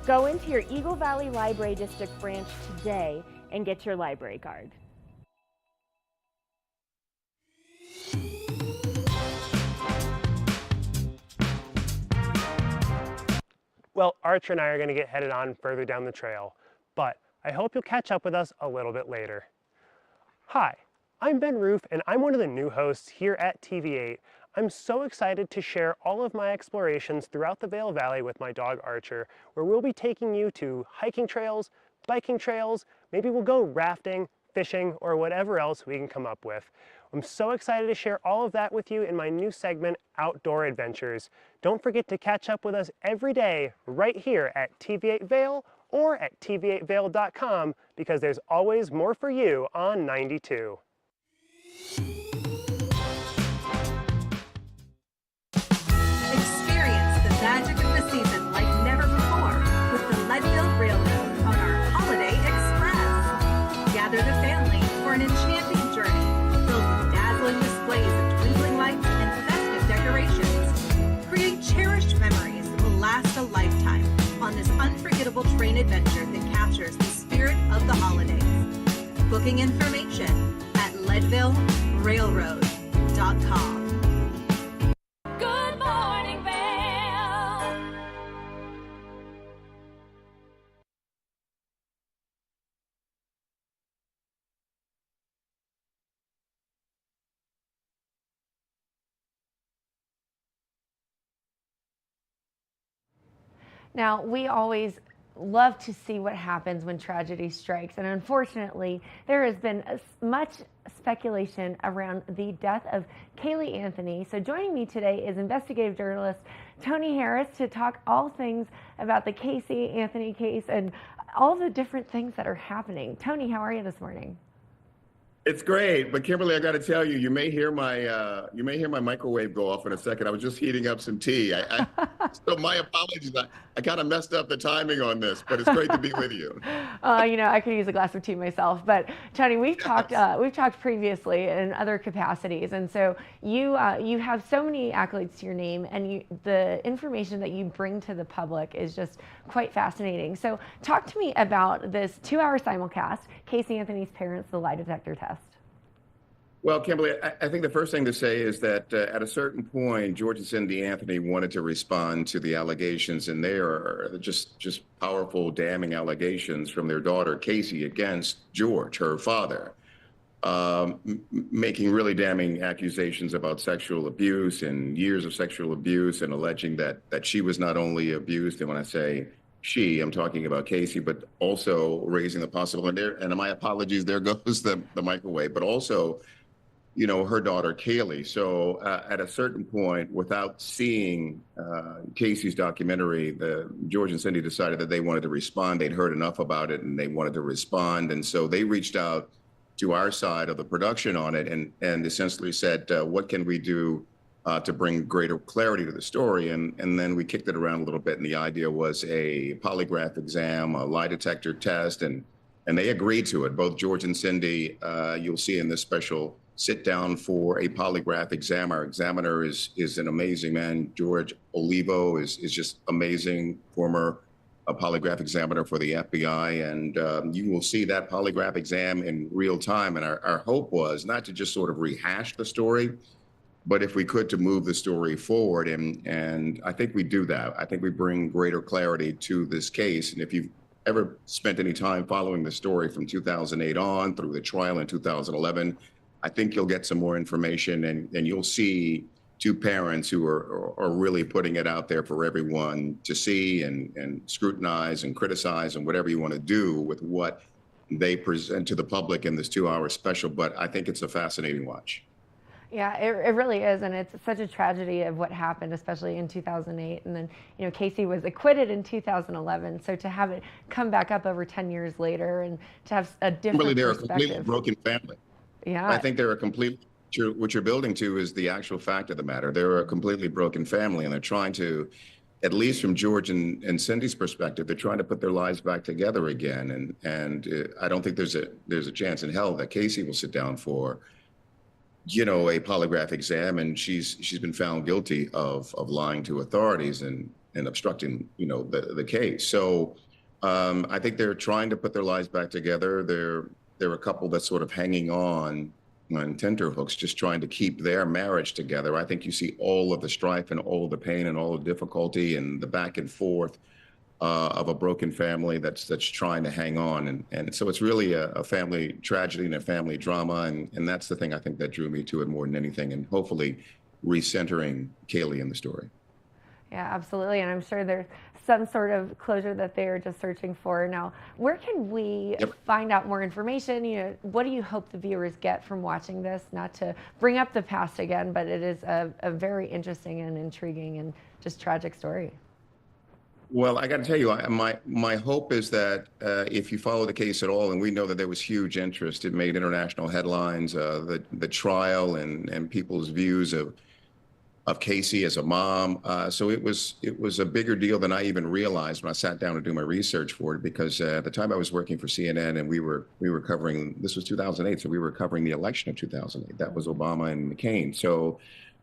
Go into your Eagle Valley Library District branch today and get your library card. Well, Archer and I are going to get headed on further down the trail, but I hope you'll catch up with us a little bit later. Hi, I'm Ben Roof, and I'm one of the new hosts here at TV8. I'm so excited to share all of my explorations throughout the Vail Valley with my dog Archer, where we'll be taking you to hiking trails, biking trails, maybe we'll go rafting, fishing, or whatever else we can come up with. I'm so excited to share all of that with you in my new segment, Outdoor Adventures. Don't forget to catch up with us every day right here at TV8 Vail or at tv8vail.com, because there's always more for you on 92. Experience the magic of the season like never before with the Leadville Railroad on our Holiday Express. Gather the family for an enchanting journey filled with dazzling displays of twinkling lights and festive decorations. Create cherished memories that will last a lifetime on this unforgettable train adventure that captures the spirit of the holidays. Booking information at leadvillerailroad.com. Good morning, Vail. Now, we always love to see what happens when tragedy strikes, and unfortunately, there has been much speculation around the death of Kaylee Anthony. So joining me today is investigative journalist Tony Harris to talk all things about the Casey Anthony case and all the different things that are happening. Tony, how are you this morning? It's great, but Kimberly, I got to tell you, you may hear my microwave go off in a second. I was just heating up some tea. So my apologies. I kind of messed up the timing on this, but it's great to be with you. I could use a glass of tea myself. But Tony, we've talked previously in other capacities, and so you have so many accolades to your name, and the information that you bring to the public is just quite fascinating. So talk to me about this 2-hour simulcast, Casey Anthony's Parents, the Lie Detector Test. Well, Kimberly, I think the first thing to say is that at a certain point, George and Cindy Anthony wanted to respond to the allegations, and they are just powerful, damning allegations from their daughter, Casey, against George, her father, making really damning accusations about sexual abuse and years of sexual abuse, and alleging that she was not only abused, and when I say she, I'm talking about Casey, but also raising the possibility, and my apologies, there goes the microwave, but also her daughter, Kaylee. So at a certain point, without seeing Casey's documentary, George and Cindy decided that they wanted to respond. They'd heard enough about it and they wanted to respond. And so they reached out to our side of the production on it and essentially said, what can we do to bring greater clarity to the story. And then we kicked it around a little bit, and the idea was a polygraph exam, a lie detector test, and they agreed to it. Both George and Cindy, you'll see in this special, sit down for a polygraph exam. Our examiner is an amazing man. George Olivo is just amazing, former polygraph examiner for the FBI. And you will see that polygraph exam in real time. And our hope was not to just sort of rehash the story, but if we could, to move the story forward. And I think we do that. I think we bring greater clarity to this case. And if you've ever spent any time following the story from 2008 on through the trial in 2011, I think you'll get some more information, and you'll see two parents who are really putting it out there for everyone to see and scrutinize and criticize and whatever you want to do with what they present to the public in this 2-hour special. But I think it's a fascinating watch. Yeah, it really is, and it's such a tragedy of what happened, especially in 2008. And then, Casey was acquitted in 2011. So to have it come back up over 10 years later and to have a different Really, they're perspective. a completely broken family. Yeah. I think they're a complete, what you're building to is the actual fact of the matter. They're a completely broken family, and they're trying to, at least from George and Cindy's perspective, they're trying to put their lives back together again. And I don't think there's a chance in hell that Casey will sit down for, a polygraph exam, and she's been found guilty of lying to authorities and obstructing, the case. So I think they're trying to put their lives back together. They're a couple that's sort of hanging on tenterhooks, just trying to keep their marriage together. I think you see all of the strife and all of the pain and all the difficulty and the back and forth of a broken family that's trying to hang on. And so it's really a family tragedy and a family drama. And that's the thing I think that drew me to it more than anything, and hopefully recentering Kaylee in the story. Yeah, absolutely. And I'm sure there's some sort of closure that they are just searching for. Now, where can we find out more information? What do you hope the viewers get from watching this? Not to bring up the past again, but it is a very interesting and intriguing and just tragic story. Well, I got to tell you, my hope is that if you follow the case at all, and we know that there was huge interest, it made international headlines, the trial and people's views of Casey as a mom. So it was a bigger deal than I even realized when I sat down to do my research for it, because at the time I was working for CNN, and we were covering, this was 2008, so we were covering the election of 2008. That was Obama and McCain. So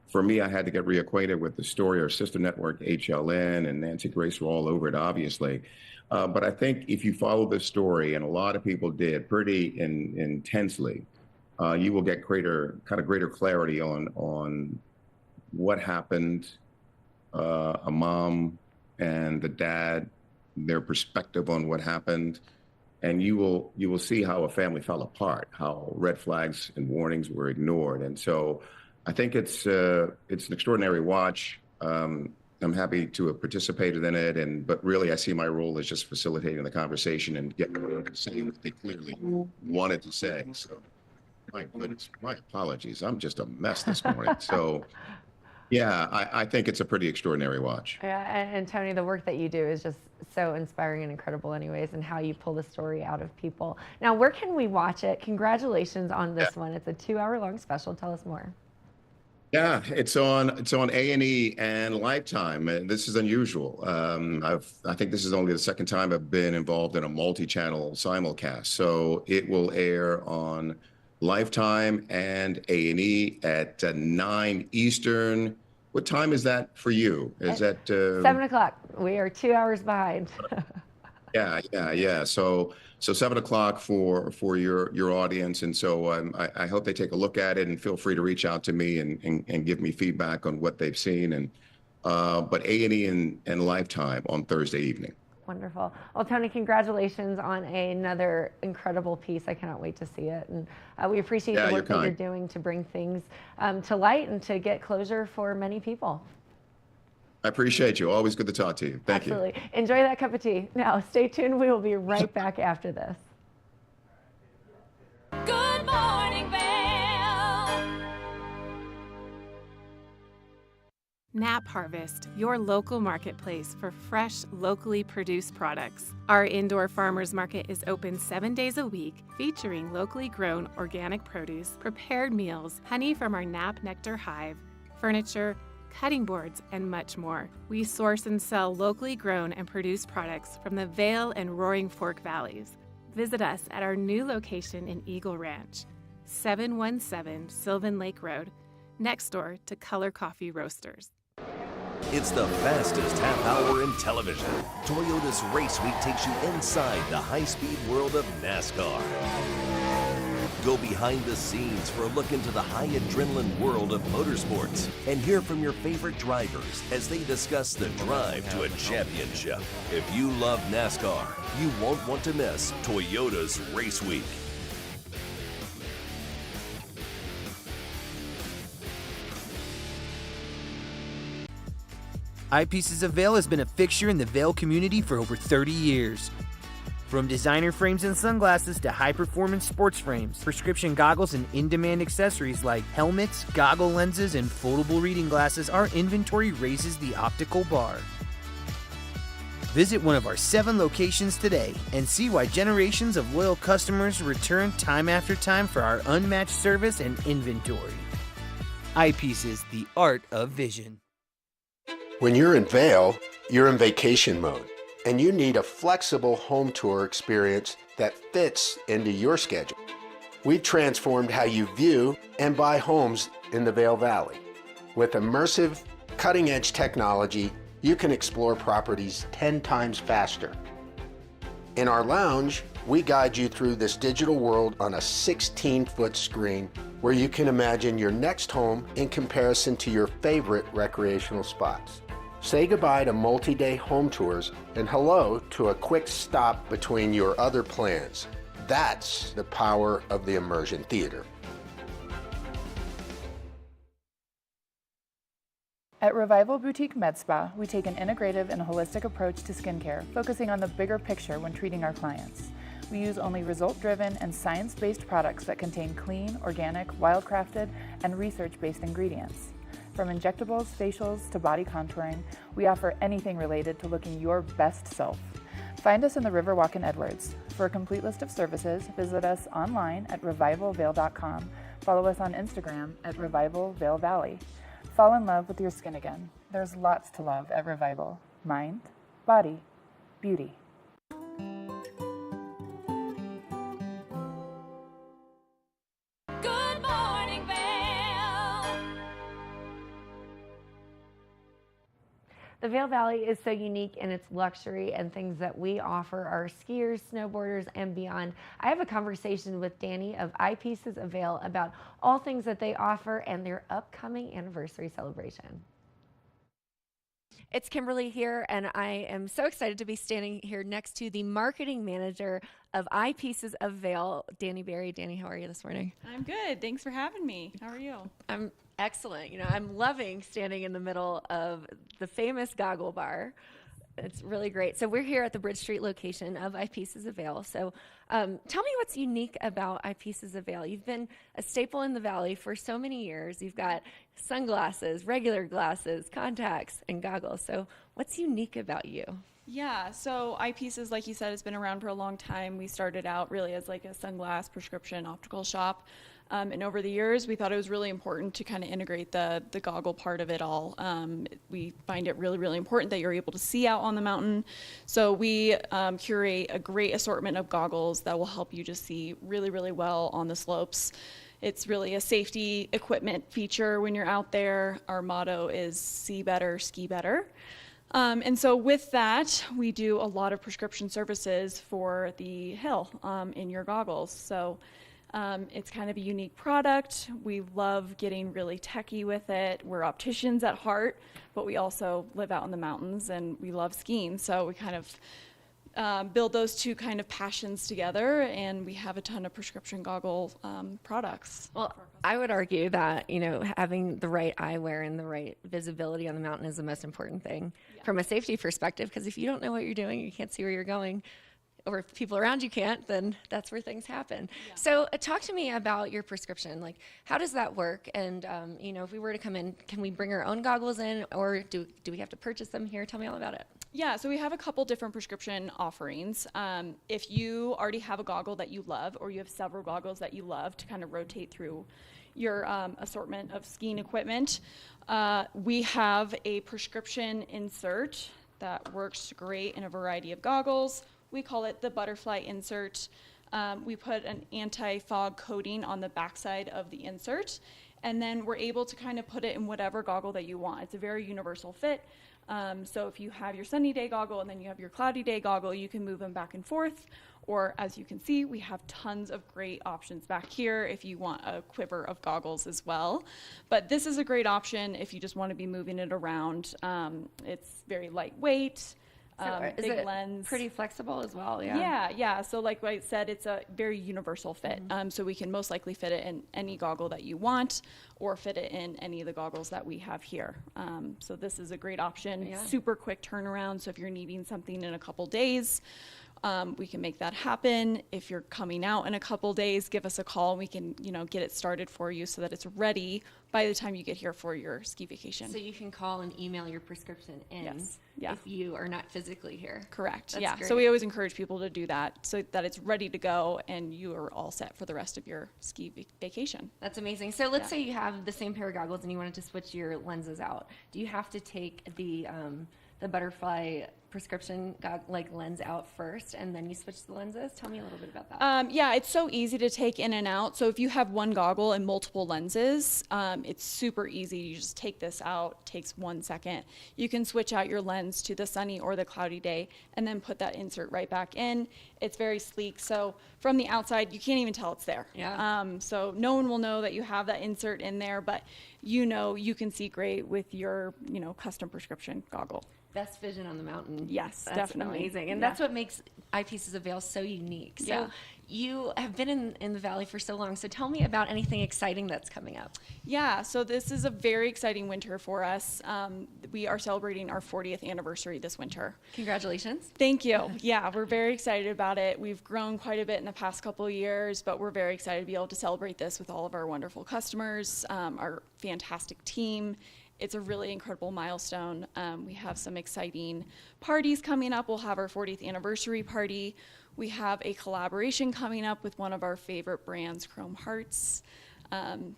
for me, I had to get reacquainted with the story. Our sister network, HLN, and Nancy Grace were all over it, obviously. But I think if you follow this story, and a lot of people did pretty intensely, you will get greater clarity on what happened, a mom and the dad, their perspective on what happened. And you will see how a family fell apart, how red flags and warnings were ignored. And so I think it's an extraordinary watch. I'm happy to have participated in it, but really I see my role as just facilitating the conversation and getting everyone to say what they clearly wanted to say. So my goodness, my apologies. I'm just a mess this morning. So yeah, I think it's a pretty extraordinary watch. Yeah, and Tony, the work that you do is just so inspiring and incredible anyways, and how you pull the story out of people. Now, where can we watch it? Congratulations on this one. It's a 2-hour-long special. Tell us more. Yeah, it's on A&E and Lifetime. And this is unusual. I think this is only the second time I've been involved in a multi-channel simulcast. So it will air on Lifetime and A&E at 9 Eastern. What time is that for you? Is that 7 o'clock? We are 2 hours behind. Yeah. So 7 o'clock for your audience, and so I hope they take a look at it, and feel free to reach out to me and give me feedback on what they've seen. And but A&E and Lifetime on Thursday evening. Wonderful. Well, Tony, congratulations on another incredible piece. I cannot wait to see it, and we appreciate the work that you're doing to bring things to light and to get closure for many people. I appreciate you. Always good to talk to you. Thank you. Absolutely. Enjoy that cup of tea. Now, stay tuned. We will be right back after this. Good morning, Vail. Nap Harvest, your local marketplace for fresh, locally produced products. Our indoor farmers market is open 7 days a week, featuring locally grown organic produce, prepared meals, honey from our Nap Nectar hive, furniture, cutting boards, and much more. We source and sell locally grown and produced products from the Vail and Roaring Fork Valleys. Visit us at our new location in Eagle Ranch, 717 Sylvan Lake Road, next door to Color Coffee Roasters. It's the fastest half hour in television. Toyota's Race Week takes you inside the high-speed world of NASCAR. Go behind the scenes for a look into the high adrenaline world of motorsports and hear from your favorite drivers as they discuss the drive to a championship. If you love NASCAR, you won't want to miss Toyota's Race Week. Eyepieces of Vail has been a fixture in the Vail community for over 30 years. From designer frames and sunglasses to high-performance sports frames, prescription goggles, and in-demand accessories like helmets, goggle lenses, and foldable reading glasses, our inventory raises the optical bar. Visit one of our 7 locations today and see why generations of loyal customers return time after time for our unmatched service and inventory. Eyepieces, the art of vision. When you're in Vail, you're in vacation mode, and you need a flexible home tour experience that fits into your schedule. We've transformed how you view and buy homes in the Vail Valley. With immersive, cutting-edge technology, you can explore properties 10 times faster. In our lounge, we guide you through this digital world on a 16-foot screen where you can imagine your next home in comparison to your favorite recreational spots. Say goodbye to multi-day home tours and hello to a quick stop between your other plans. That's the power of the Immersion Theater. At Revival Boutique Med Spa, we take an integrative and holistic approach to skincare, focusing on the bigger picture when treating our clients. We use only result-driven and science-based products that contain clean, organic, wildcrafted, and research-based ingredients. From injectables, facials, to body contouring, we offer anything related to looking your best self. Find us in the Riverwalk in Edwards. For a complete list of services, visit us online at revivalvail.com. Follow us on Instagram at Revival Vail Valley. Fall in love with your skin again. There's lots to love at Revival. Mind, body, beauty. Good morning, Vail. The Vail Valley is so unique in its luxury and things that we offer our skiers, snowboarders, and beyond. I have a conversation with Danny of Eyepieces of Vail about all things that they offer and their upcoming anniversary celebration. It's Kimberly here, and I am so excited to be standing here next to the marketing manager of Eyepieces of Vail, Danny Berry. Danny, how are you this morning? I'm good. Thanks for having me. How are you? I'm excellent. You know, I'm loving standing in the middle of the famous goggle bar. It's really great. So we're here at the Bridge Street location of Eyepieces of Vail. So tell me what's unique about Eyepieces of Vail. You've been a staple in the Valley for so many years. You've got sunglasses, regular glasses, contacts, and goggles. So what's unique about you? Yeah, so Eyepieces, like you said, has been around for a long time. We started out really as like a sunglass prescription optical shop. And over the years, we thought it was really important to kind of integrate the goggle part of it all. We find it really, really important that you're able to see out on the mountain. So we curate a great assortment of goggles that will help you just see really, really well on the slopes. It's really a safety equipment feature when you're out there. Our motto is see better, ski better. And so with that, we do a lot of prescription services for the hill in your goggles. So it's kind of a unique product. We love getting really techie with it. We're opticians at heart, but we also live out in the mountains and we love skiing. So we kind of build those two kind of passions together, and we have a ton of prescription goggle products. Well, I would argue that, you know, having the right eyewear and the right visibility on the mountain is the most important thing from a safety perspective, because if you don't know what you're doing, you can't see where you're going, or if people around you can't, then that's where things happen. Yeah. So talk to me about your prescription. Like, how does that work? And, you know, if we were to come in, can we bring our own goggles in, or do we have to purchase them here? Tell me all about it. Yeah, so we have a couple different prescription offerings. If you already have a goggle that you love, or you have several goggles that you love to kind of rotate through your assortment of skiing equipment. We have a prescription insert that works great in a variety of goggles. We call it the butterfly insert. We put an anti-fog coating on the backside of the insert, and then we're able to kind of put it in whatever goggle that you want. It's a very universal fit. So if you have your sunny day goggle and then you have your cloudy day goggle, you can move them back and forth. Or as you can see, we have tons of great options back here if you want a quiver of goggles as well. But this is a great option if you just want to be moving it around. It's very lightweight. Is Big it lens. pretty flexible as well? Yeah. So like I said, it's a very universal fit. So we can most likely fit it in any goggle that you want or fit it in any of the goggles that we have here. So this is a great option. Yeah. Super quick turnaround. So if you're needing something in a couple days, we can make that happen. If you're coming out in a couple days, give us a call and we can, get it started for you so that it's ready by the time you get here for your ski vacation. So you can call and email your prescription in if you are not physically here. Correct. That's yeah. great. So we always encourage people to do that so that it's ready to go and you are all set for the rest of your ski vacation. That's amazing. So let's say you have the same pair of goggles and you wanted to switch your lenses out. Do you have to take the butterfly prescription lens out first and then you switch the lenses? Tell me a little bit about that. Yeah, it's so easy to take in and out. So if you have one goggle and multiple lenses, it's super easy. You just take this out, takes 1 second. You can switch out your lens to the sunny or the cloudy day and then put that insert right back in. It's very sleek. So from the outside, you can't even tell it's there. Yeah. So no one will know that you have that insert in there, but you can see great with your, custom prescription goggle. Best vision on the mountain. Yes, that's definitely. amazing. And that's what makes Eyepieces of Vail so unique. So you have been in the Valley for so long. So tell me about anything exciting that's coming up. Yeah, so this is a very exciting winter for us. We are celebrating our 40th anniversary this winter. Congratulations. Thank you. Yeah, we're very excited about it. We've grown quite a bit in the past couple of years, but we're very excited to be able to celebrate this with all of our wonderful customers, our fantastic team. It's a really incredible milestone. We have some exciting parties coming up. We'll have our 40th anniversary party. We have a collaboration coming up with one of our favorite brands, Chrome Hearts.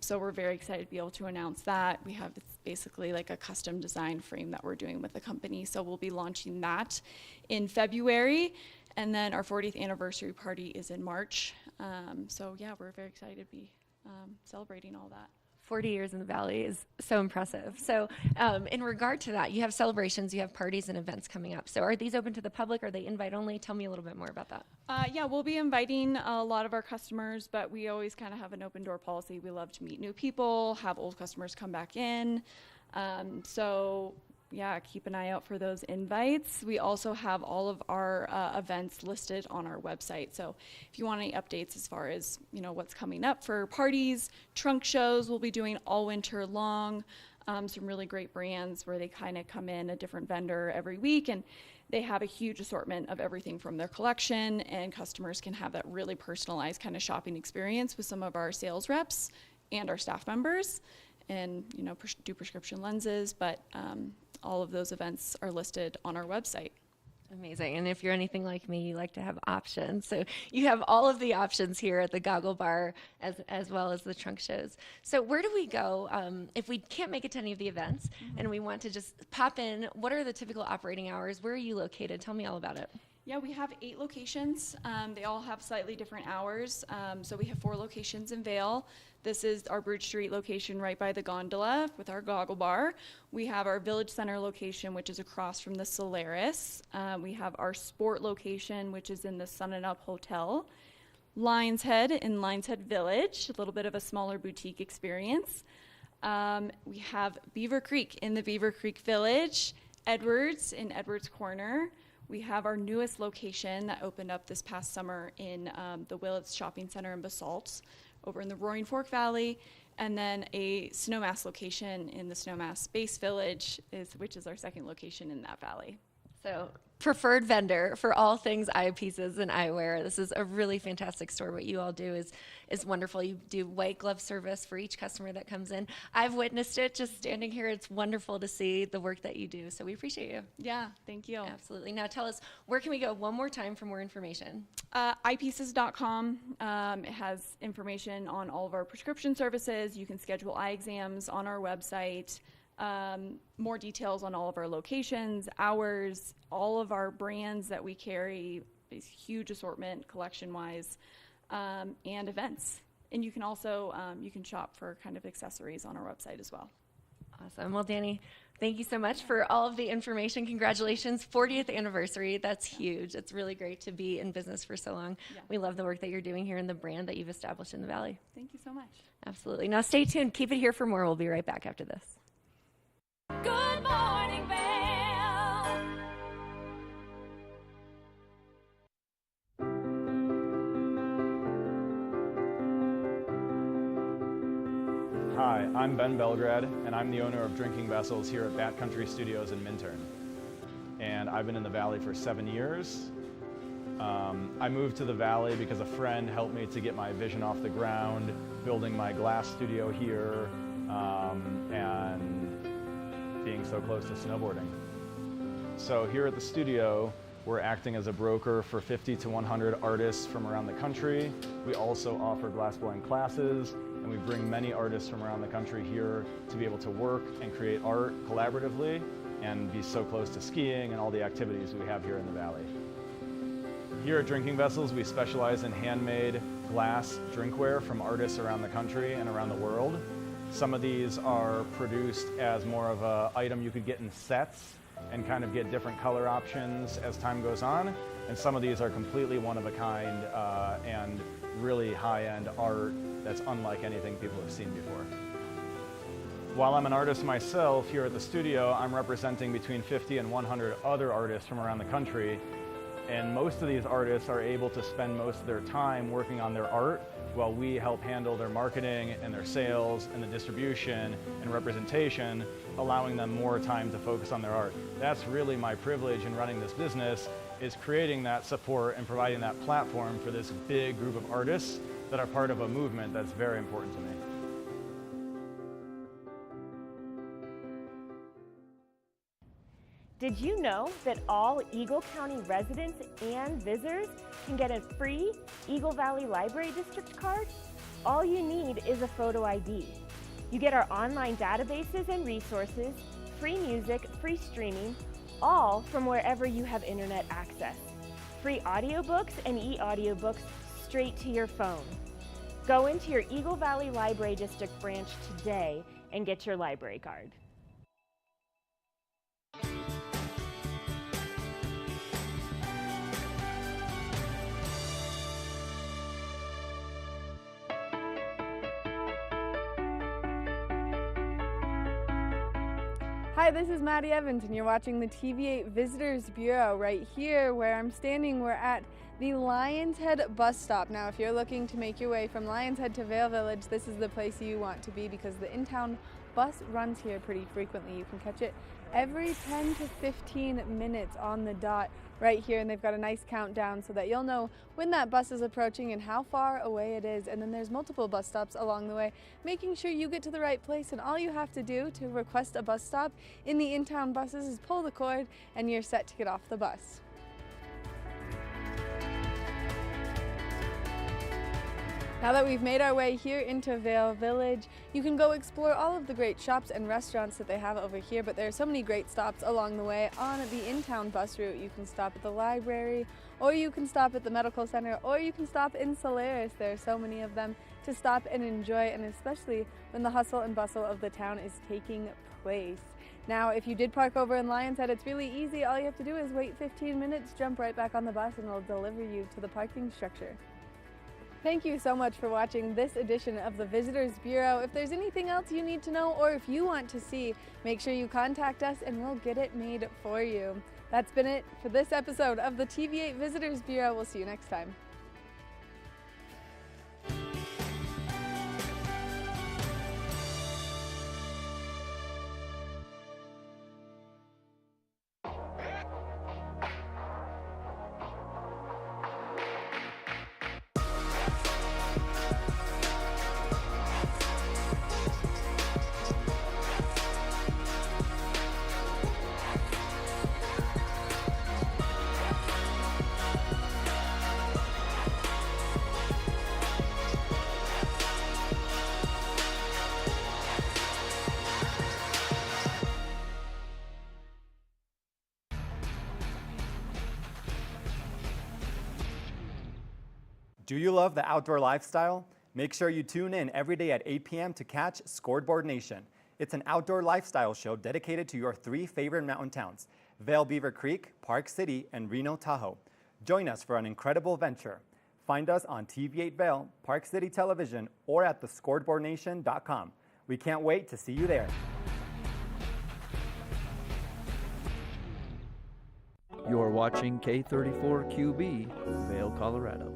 So we're very excited to be able to announce that. It's basically like a custom design frame that we're doing with the company. So we'll be launching that in February. And then our 40th anniversary party is in March. So yeah, we're very excited to be celebrating all that. 40 years in the Valley is so impressive. So in regard to that, you have celebrations, you have parties and events coming up. So are these open to the public? Are they invite only? Tell me a little bit more about that. Yeah, we'll be inviting a lot of our customers, but we always kind of have an open door policy. We love to meet new people, have old customers come back in. So yeah, keep an eye out for those invites. We also have all of our events listed on our website. So if you want any updates as far as, what's coming up for parties, trunk shows we'll be doing all winter long. Some really great brands where they kind of come in a different vendor every week and they have a huge assortment of everything from their collection, and customers can have that really personalized kind of shopping experience with some of our sales reps and our staff members and, do prescription lenses, but all of those events are listed on our website. Amazing. And if you're anything like me, you like to have options. So you have all of the options here at the Goggle Bar as well as the trunk shows. So where do we go if we can't make it to any of the events and we want to just pop in? What are the typical operating hours? Where are you located? Tell me all about it. Yeah, we have 8 locations. They all have slightly different hours. So we have 4 locations in Vail. This is our Bridge Street location right by the gondola with our Goggle Bar. We have our Village Center location, which is across from the Solaris. We have our Sport location, which is in the Sun and Up Hotel. Lions Head in Lions Head Village, a little bit of a smaller boutique experience. We have Beaver Creek in the Beaver Creek Village. Edwards in Edwards Corner. We have our newest location that opened up this past summer in the Willits Shopping Center in Basalt over in the Roaring Fork Valley, and then a Snowmass location in the Snowmass Base Village, which is our second location in that valley. So, preferred vendor for all things eyepieces and eyewear. This is a really fantastic store. What you all do is wonderful. You do white glove service for each customer that comes in. I've witnessed it just standing here. It's wonderful to see the work that you do. So we appreciate you. Yeah, thank you. Absolutely. Now tell us, where can we go one more time for more information? Eyepieces.com. It has information on all of our prescription services. You can schedule eye exams on our website. More details on all of our locations, hours, all of our brands that we carry, a huge assortment collection-wise, and events. And you can also you can shop for kind of accessories on our website as well. Awesome. Well, Danny, thank you so much for all of the information. Congratulations, 40th anniversary. That's huge. It's really great to be in business for so long. Yeah. We love the work that you're doing here and the brand that you've established in the Valley. Thank you so much. Absolutely. Now stay tuned. Keep it here for more. We'll be right back after this. Good morning, Vail. Hi, I'm Ben Belgrad, and I'm the owner of Drinking Vessels here at Bat Country Studios in Minturn. And I've been in the Valley for 7 years. I moved to the Valley because a friend helped me to get my vision off the ground, building my glass studio here, and being so close to snowboarding. So here at the studio, we're acting as a broker for 50 to 100 artists from around the country. We also offer glassblowing classes, and we bring many artists from around the country here to be able to work and create art collaboratively and be so close to skiing and all the activities we have here in the Valley. Here at Drinking Vessels, we specialize in handmade glass drinkware from artists around the country and around the world. Some of these are produced as more of an item you could get in sets and kind of get different color options as time goes on. And some of these are completely one of a kind and really high-end art that's unlike anything people have seen before. While I'm an artist myself here at the studio, I'm representing between 50 and 100 other artists from around the country. And most of these artists are able to spend most of their time working on their art while we help handle their marketing and their sales and the distribution and representation, allowing them more time to focus on their art. That's really my privilege in running this business, is creating that support and providing that platform for this big group of artists that are part of a movement that's very important to me. Did you know that all Eagle County residents and visitors can get a free Eagle Valley Library District card? All you need is a photo ID. You get our online databases and resources, free music, free streaming, all from wherever you have internet access. Free audiobooks and e-audiobooks straight to your phone. Go into your Eagle Valley Library District branch today and get your library card. Hi, this is Maddie Evans, and you're watching the TV8 Visitors Bureau. Right here where I'm standing, we're at the Lions Head bus stop. Now, if you're looking to make your way from Lions Head to Vail Village, this is the place you want to be because the in-town bus runs here pretty frequently. You can catch it every 10 to 15 minutes on the dot right here, and they've got a nice countdown so that you'll know when that bus is approaching and how far away it is. And then there's multiple bus stops along the way, making sure you get to the right place. And all you have to do to request a bus stop in the in-town buses is pull the cord and you're set to get off the bus. Now that we've made our way here into Vail Village, you can go explore all of the great shops and restaurants that they have over here, but there are so many great stops along the way on the in-town bus route. You can stop at the library, or you can stop at the medical center, or you can stop in Solaris. There are so many of them to stop and enjoy, and especially when the hustle and bustle of the town is taking place. Now, if you did park over in Lions Head, it's really easy. All you have to do is wait 15 minutes, jump right back on the bus, and it'll deliver you to the parking structure. Thank you so much for watching this edition of the Visitors Bureau. If there's anything else you need to know or if you want to see, make sure you contact us and we'll get it made for you. That's been it for this episode of the TV8 Visitors Bureau. We'll see you next time. Do you love the outdoor lifestyle? Make sure you tune in every day at 8 p.m. to catch Scoreboard Nation. It's an outdoor lifestyle show dedicated to your 3 favorite mountain towns, Vail, Beaver Creek, Park City, and Reno, Tahoe. Join us for an incredible venture. Find us on TV8 Vail, Park City Television, or at thescoreboardnation.com. We can't wait to see you there. You're watching K34QB, Vail, Colorado.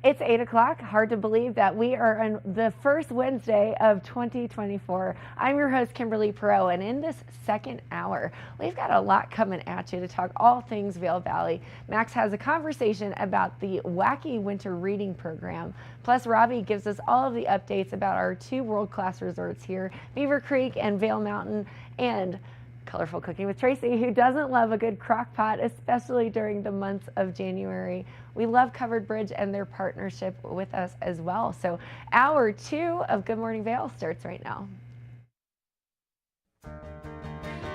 It's 8 o'clock. Hard to believe that we are on the first Wednesday of 2024. I'm your host, Kimberly Perot, and in this second hour, we've got a lot coming at you to talk all things Vail Valley. Max has a conversation about the wacky winter reading program. Plus, Robbie gives us all of the updates about our 2 world-class resorts here, Beaver Creek and Vail Mountain, and Colorful Cooking with Tracy, who doesn't love a good crock pot, especially during the months of January. We love Covered Bridge and their partnership with us as well. So hour 2 of Good Morning Vail starts right now.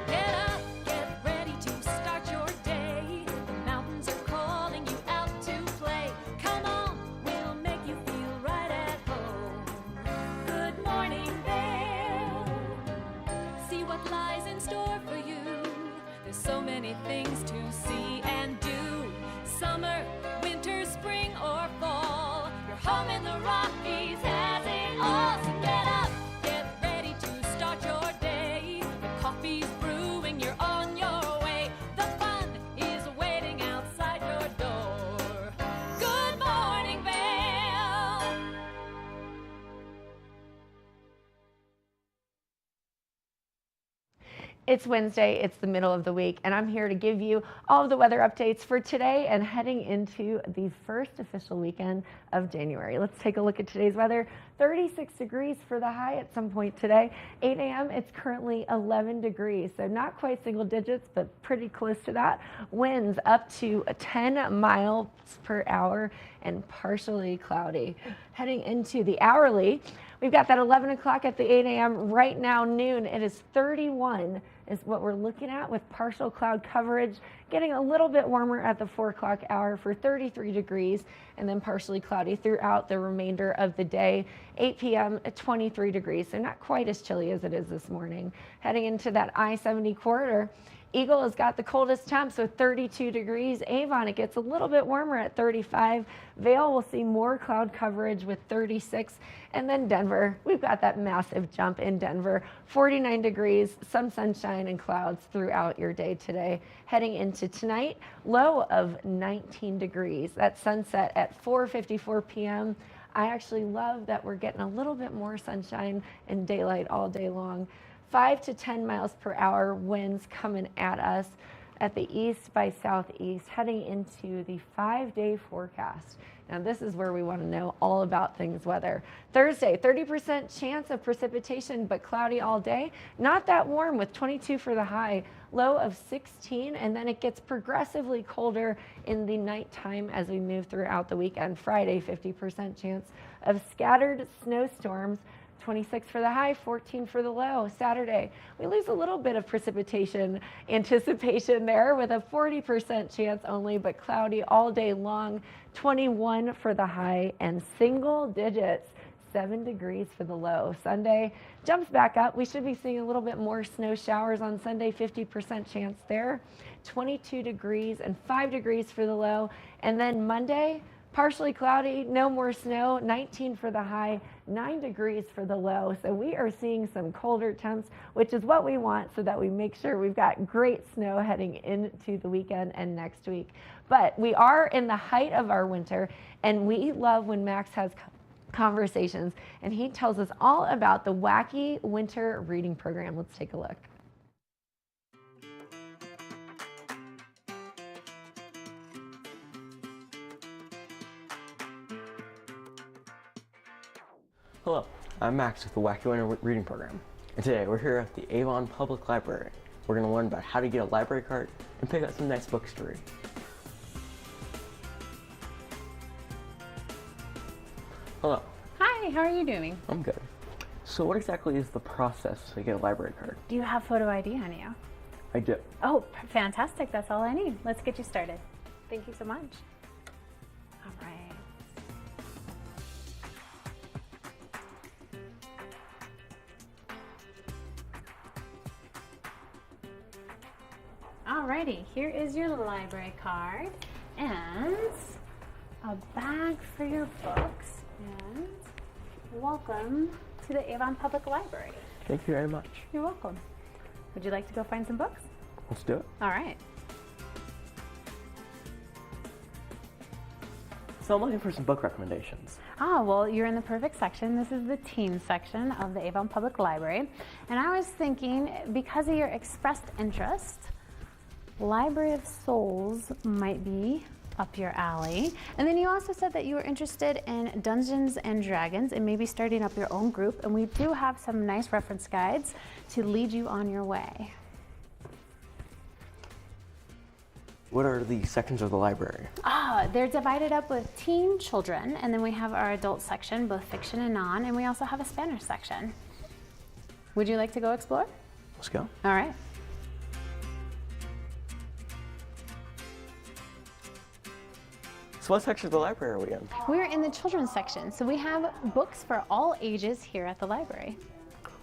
Get up, get ready to start your day. The mountains are calling you out to play. Come on, we'll make you feel right at home. Good morning, Vail. See what lies in store for you. There's so many things to see and do. Summer, winter, spring, or fall. Your home in the Rockies has it all. So get up, get ready to start your day. The coffee's brewing, you're on your way. The fun is waiting outside your door. Good morning, Vail. It's Wednesday, it's the middle of the week, and I'm here to give you all of the weather updates for today and heading into the first official weekend of January. Let's take a look at today's weather. 36 degrees for the high at some point today. 8 a.m. it's currently 11 degrees, so not quite single digits, but pretty close to that. Winds up to 10 miles per hour and partially cloudy. Heading into the hourly, we've got that 11 o'clock at the 8 a.m. Right now, noon, it is 31 is what we're looking at with partial cloud coverage, getting a little bit warmer at the 4 o'clock hour for 33 degrees, and then partially cloudy throughout the remainder of the day. 8 p.m. at 23 degrees, so not quite as chilly as it is this morning. Heading into that I-70 corridor, Eagle has got the coldest temps with 32 degrees. Avon, it gets a little bit warmer at 35. Vail will see more cloud coverage with 36. And then Denver, we've got that massive jump in Denver. 49 degrees, some sunshine and clouds throughout your day today. Heading into tonight, low of 19 degrees. That sunset at 4:54 p.m. I actually love that we're getting a little bit more sunshine and daylight all day long. 5 to 10 miles per hour winds coming at us at the east by southeast, heading into the 5-day forecast. Now this is where we want to know all about things weather. Thursday, 30% chance of precipitation, but cloudy all day. Not that warm with 22 for the high, low of 16, and then it gets progressively colder in the nighttime as we move throughout the weekend. Friday, 50% chance of scattered snowstorms. 26 for the high, 14 for the low. Saturday, we lose a little bit of precipitation anticipation there with a 40% chance only, but cloudy all day long. 21 for the high and single digits, 7 degrees for the low. Sunday jumps back up. We should be seeing a little bit more snow showers on Sunday, 50% chance there. 22 degrees and 5 degrees for the low. And then Monday, partially cloudy, no more snow, 19 for the high, 9 degrees for the low. So we are seeing some colder temps, which is what we want so that we make sure we've got great snow heading into the weekend and next week. But we are in the height of our winter, and we love when Max has conversations, and he tells us all about the wacky winter reading program. Let's take a look. Hello, I'm Max with the Wacky Winter Reading Program, and today we're here at the Avon Public Library. We're going to learn about how to get a library card and pick out some nice books to read. Hello. Hi, how are you doing? I'm good. So what exactly is the process to get a library card? Do you have photo ID on you? I do. Oh, fantastic. That's all I need. Let's get you started. Thank you so much. All right. Alrighty, here is your library card and a bag for your books, and welcome to the Avon Public Library. Thank you very much. You're welcome. Would you like to go find some books? Let's do it. All right. So I'm looking for some book recommendations. Well, you're in the perfect section. This is the teen section of the Avon Public Library. And I was thinking, because of your expressed interest, Library of Souls might be up your alley. And then you also said that you were interested in Dungeons and Dragons and maybe starting up your own group. And we do have some nice reference guides to lead you on your way. What are the sections of the library? They're divided up with teen, children, and then we have our adult section, both fiction and non, and we also have a Spanish section. Would you like to go explore? Let's go. All right. So what section of the library are we in? We're in the children's section, so we have books for all ages here at the library.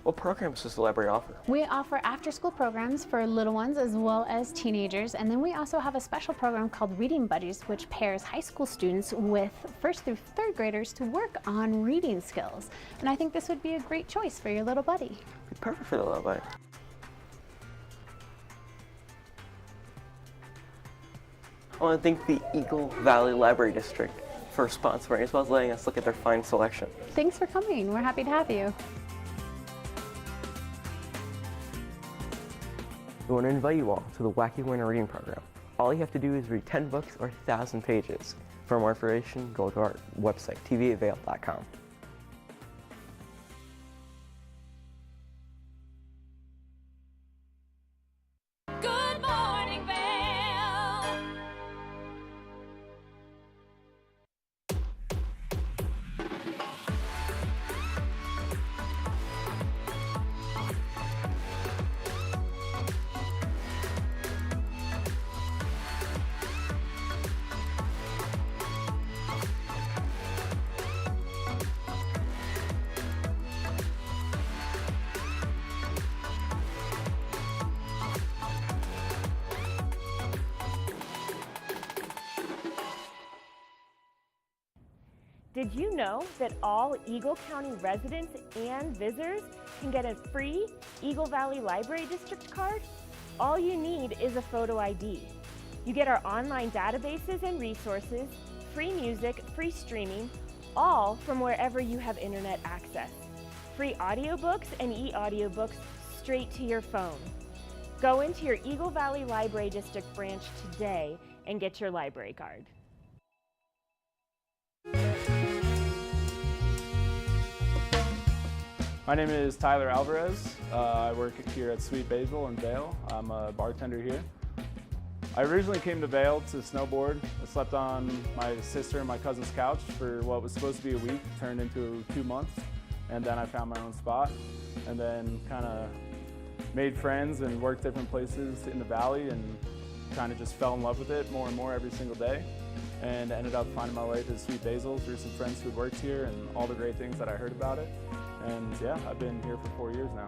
What programs does the library offer? We offer after-school programs for little ones as well as teenagers, and then we also have a special program called Reading Buddies, which pairs high school students with first through third graders to work on reading skills. And I think this would be a great choice for your little buddy. Perfect for the little buddy. I want to thank the Eagle Valley Library District for sponsoring, as well as letting us look at their fine selection. Thanks for coming. We're happy to have you. We want to invite you all to the Wacky Winter Reading Program. All you have to do is read 10 books or 1,000 pages. For more information, go to our website, tv8vail.com. Good morning, Vail. Did you know that all Eagle County residents and visitors can get a free Eagle Valley Library District card? All you need is a photo ID. You get our online databases and resources, free music, free streaming, all from wherever you have internet access. Free audiobooks and e-audiobooks straight to your phone. Go into your Eagle Valley Library District branch today and get your library card. My name is Tyler Alvarez. I work here at Sweet Basil in Vail. I'm a bartender here. I originally came to Vail to snowboard. I slept on my sister and my cousin's couch for what was supposed to be a week, turned into 2 months, and then I found my own spot, and then kind of made friends and worked different places in the valley and kind of just fell in love with it more and more every single day, and ended up finding my way to Sweet Basil through some friends who worked here and all the great things that I heard about it. And yeah, I've been here for 4 years now.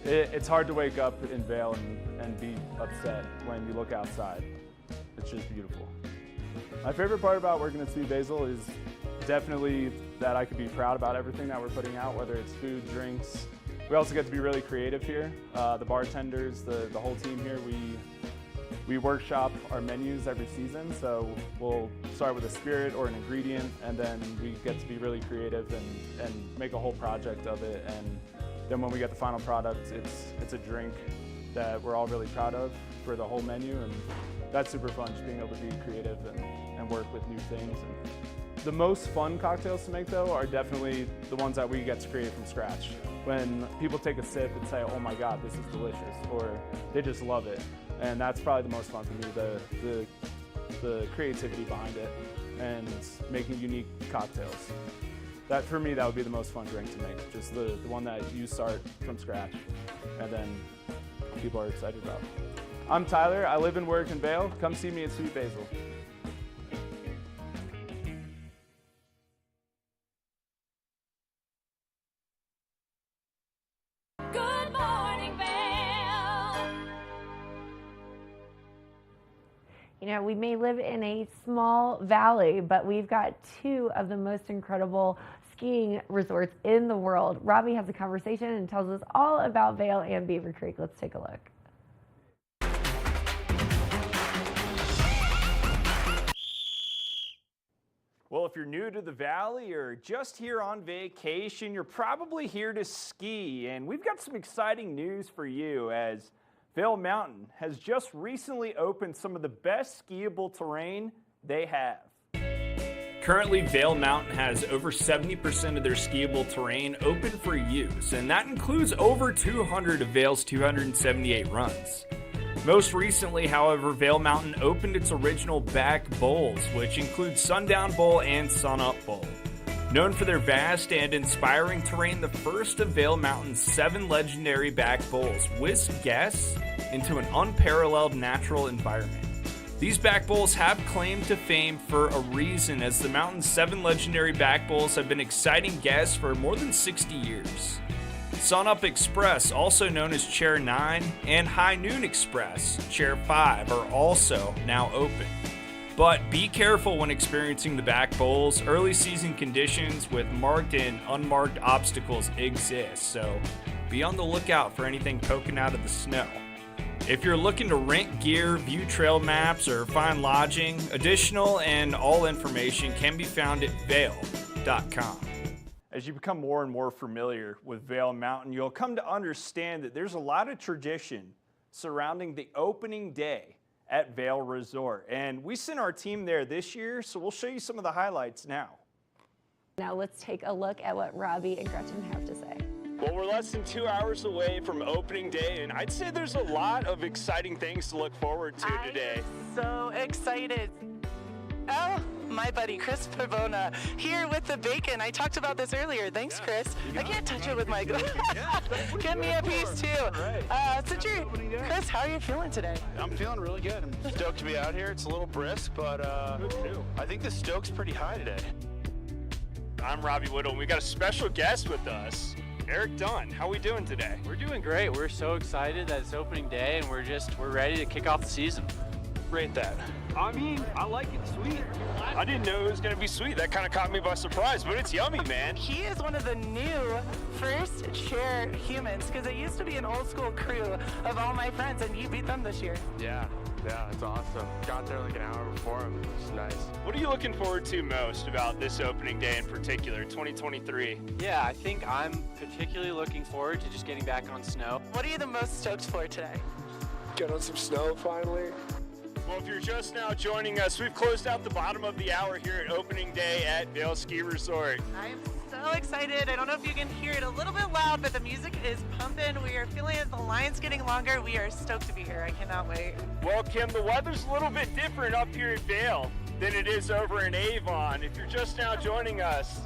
It's hard to wake up in Vail and be upset when you look outside. It's just beautiful. My favorite part about working at Sweet Basil is definitely that I could be proud about everything that we're putting out, whether it's food, drinks. We also get to be really creative here. The bartenders, the whole team here, we workshop our menus every season, so we'll start with a spirit or an ingredient, and then we get to be really creative and make a whole project of it. And then when we get the final product, it's a drink that we're all really proud of for the whole menu, and that's super fun, just being able to be creative and work with new things. And the most fun cocktails to make, though, are definitely the ones that we get to create from scratch. When people take a sip and say, oh my God, this is delicious, or they just love it. And that's probably the most fun for me, the creativity behind it and making unique cocktails. That, for me, that would be the most fun drink to make, just the one that you start from scratch and then people are excited about. I'm Tyler. I live and work in Vail. Come see me in Sweet Basil. Good morning, Vail. You know, we may live in a small valley, but we've got two of the most incredible skiing resorts in the world. Robbie has a conversation and tells us all about Vail and Beaver Creek. Let's take a look. Well, if you're new to the Valley or just here on vacation, you're probably here to ski. And we've got some exciting news for you as Vail Mountain has just recently opened some of the best skiable terrain they have. Currently, Vail Mountain has over 70% of their skiable terrain open for use, and that includes over 200 of Vail's 278 runs. Most recently, however, Vail Mountain opened its original back bowls, which include Sundown Bowl and Sunup Bowl. Known for their vast and inspiring terrain, the first of Vail Mountain's 7 legendary back bowls whisk guests into an unparalleled natural environment. These back bowls have claim to fame for a reason, as the mountain's 7 legendary back bowls have been exciting guests for more than 60 years. Sunup Express, also known as Chair 9, and High Noon Express, Chair 5, are also now open. But be careful when experiencing the back bowls. Early season conditions with marked and unmarked obstacles exist, so be on the lookout for anything poking out of the snow. If you're looking to rent gear, view trail maps, or find lodging, additional and all information can be found at vail.com. As you become more and more familiar with Vail Mountain, you'll come to understand that there's a lot of tradition surrounding the opening day at Vail Resort. And we sent our team there this year, so we'll show you some of the highlights now. Now let's take a look at what Robbie and Gretchen have to say. Well, we're less than 2 hours away from opening day, and I'd say there's a lot of exciting things to look forward to today. So excited. Oh, my buddy Chris Pavona here with the bacon. I talked about this earlier. Thanks, Chris. I can't touch it with my glove. Give me a piece too. Chris, how are you feeling today? I'm feeling really good. I'm stoked to be out here. It's a little brisk, but I think the stoke's pretty high today. I'm Robbie Whittle, and we got a special guest with us. Eric Dunn, how are we doing today? We're doing great. We're so excited that it's opening day and we're ready to kick off the season. Rate that. I mean, I like it sweet. I didn't know it was gonna be sweet. That kind of caught me by surprise, but it's yummy, man. He is one of the new first chair humans, because it used to be an old school crew of all my friends, and you beat them this year. Yeah, it's awesome. Got there like an hour before him. It's nice. What are you looking forward to most about this opening day in particular, 2023? Yeah, I think I'm particularly looking forward to just getting back on snow. What are you the most stoked for today? Get on some snow finally. Well, if you're just now joining us, we've closed out the bottom of the hour here at opening day at Vail Ski Resort. I am so excited. I don't know if you can hear it a little bit loud, but the music is pumping. We are feeling it. The line's getting longer. We are stoked to be here. I cannot wait. Well, Kim, the weather's a little bit different up here at Vail than it is over in Avon. If you're just now joining us,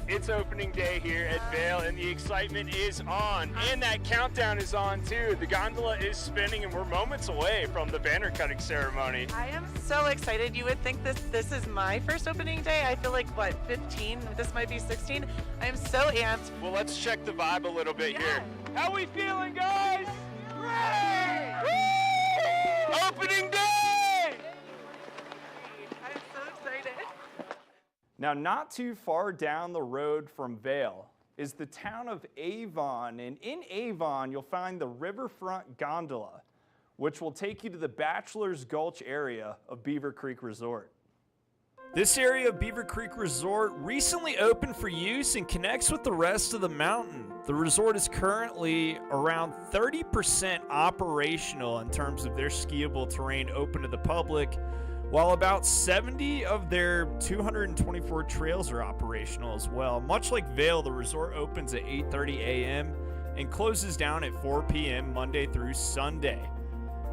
it's opening day here at Vail, and the excitement is on. And that countdown is on, too. The gondola is spinning, and we're moments away from the banner cutting ceremony. I am so excited. You would think this is my first opening day. I feel like, 15? This might be 16. I am so amped. Well, let's check the vibe a little bit here. How we feeling, guys? Great! Opening day! Now, not too far down the road from Vail is the town of Avon, and in Avon, you'll find the Riverfront Gondola, which will take you to the Bachelor's Gulch area of Beaver Creek Resort. This area of Beaver Creek Resort recently opened for use and connects with the rest of the mountain. The resort is currently around 30% operational in terms of their skiable terrain open to the public, while about 70 of their 224 trails are operational as well. Much like Vail, the resort opens at 8:30 a.m. and closes down at 4 p.m. Monday through Sunday.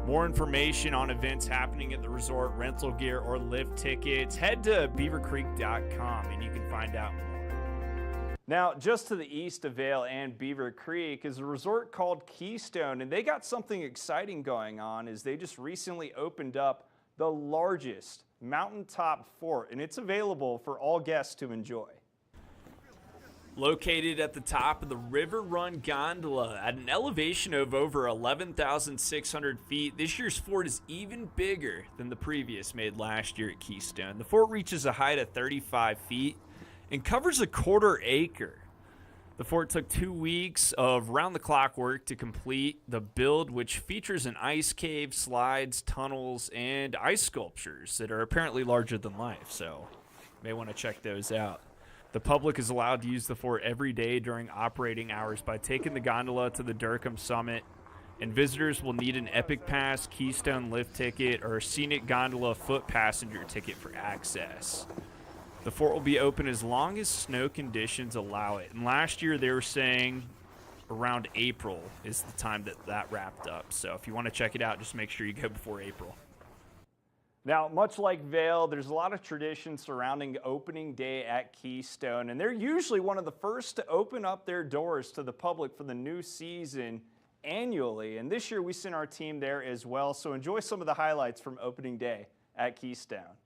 More information on events happening at the resort, rental gear, or lift tickets, head to beavercreek.com and you can find out more. Now, just to the east of Vail and Beaver Creek is a resort called Keystone, and they got something exciting going on as they just recently opened up the largest mountaintop fort, and it's available for all guests to enjoy. Located at the top of the River Run Gondola at an elevation of over 11,600 feet, this year's fort is even bigger than the previous made last year at Keystone. The fort reaches a height of 35 feet and covers a 1/4 acre. The fort took 2 weeks of round-the-clock work to complete the build, which features an ice cave, slides, tunnels, and ice sculptures that are apparently larger than life, so you may want to check those out. The public is allowed to use the fort every day during operating hours by taking the gondola to the Durkham summit, and visitors will need an Epic Pass, Keystone lift ticket, or a Scenic Gondola foot passenger ticket for access. The fort will be open as long as snow conditions allow it. And last year they were saying around April is the time that wrapped up. So if you want to check it out, just make sure you go before April. Now, much like Vail, there's a lot of tradition surrounding opening day at Keystone, and they're usually one of the first to open up their doors to the public for the new season annually. And this year we sent our team there as well. So enjoy some of the highlights from opening day at Keystone.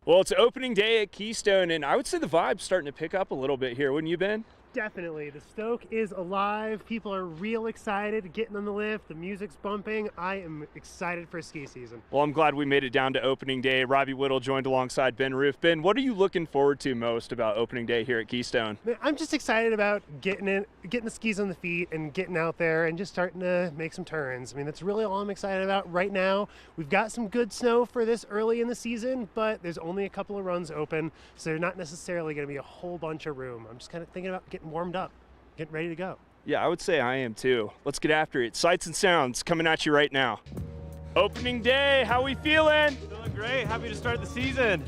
Well, it's opening day at Keystone, and I would say the vibe's starting to pick up a little bit here, wouldn't you, Ben? Definitely. The Stoke is alive. People are real excited, getting on the lift. The music's bumping. I am excited for ski season. Well, I'm glad we made it down to opening day. Robbie Whittle joined alongside Ben Roof. Ben, what are you looking forward to most about opening day here at Keystone? I'm just excited about getting the skis on the feet and getting out there and just starting to make some turns. I mean, that's really all I'm excited about right now. We've got some good snow for this early in the season, but there's only a couple of runs open, so there's not necessarily going to be a whole bunch of room. I'm just kind of thinking about getting warmed up, getting ready to go. Yeah, I would say I am too. Let's get after it. Sights and sounds coming at you right now. Opening day, how we feeling? Feeling great, happy to start the season.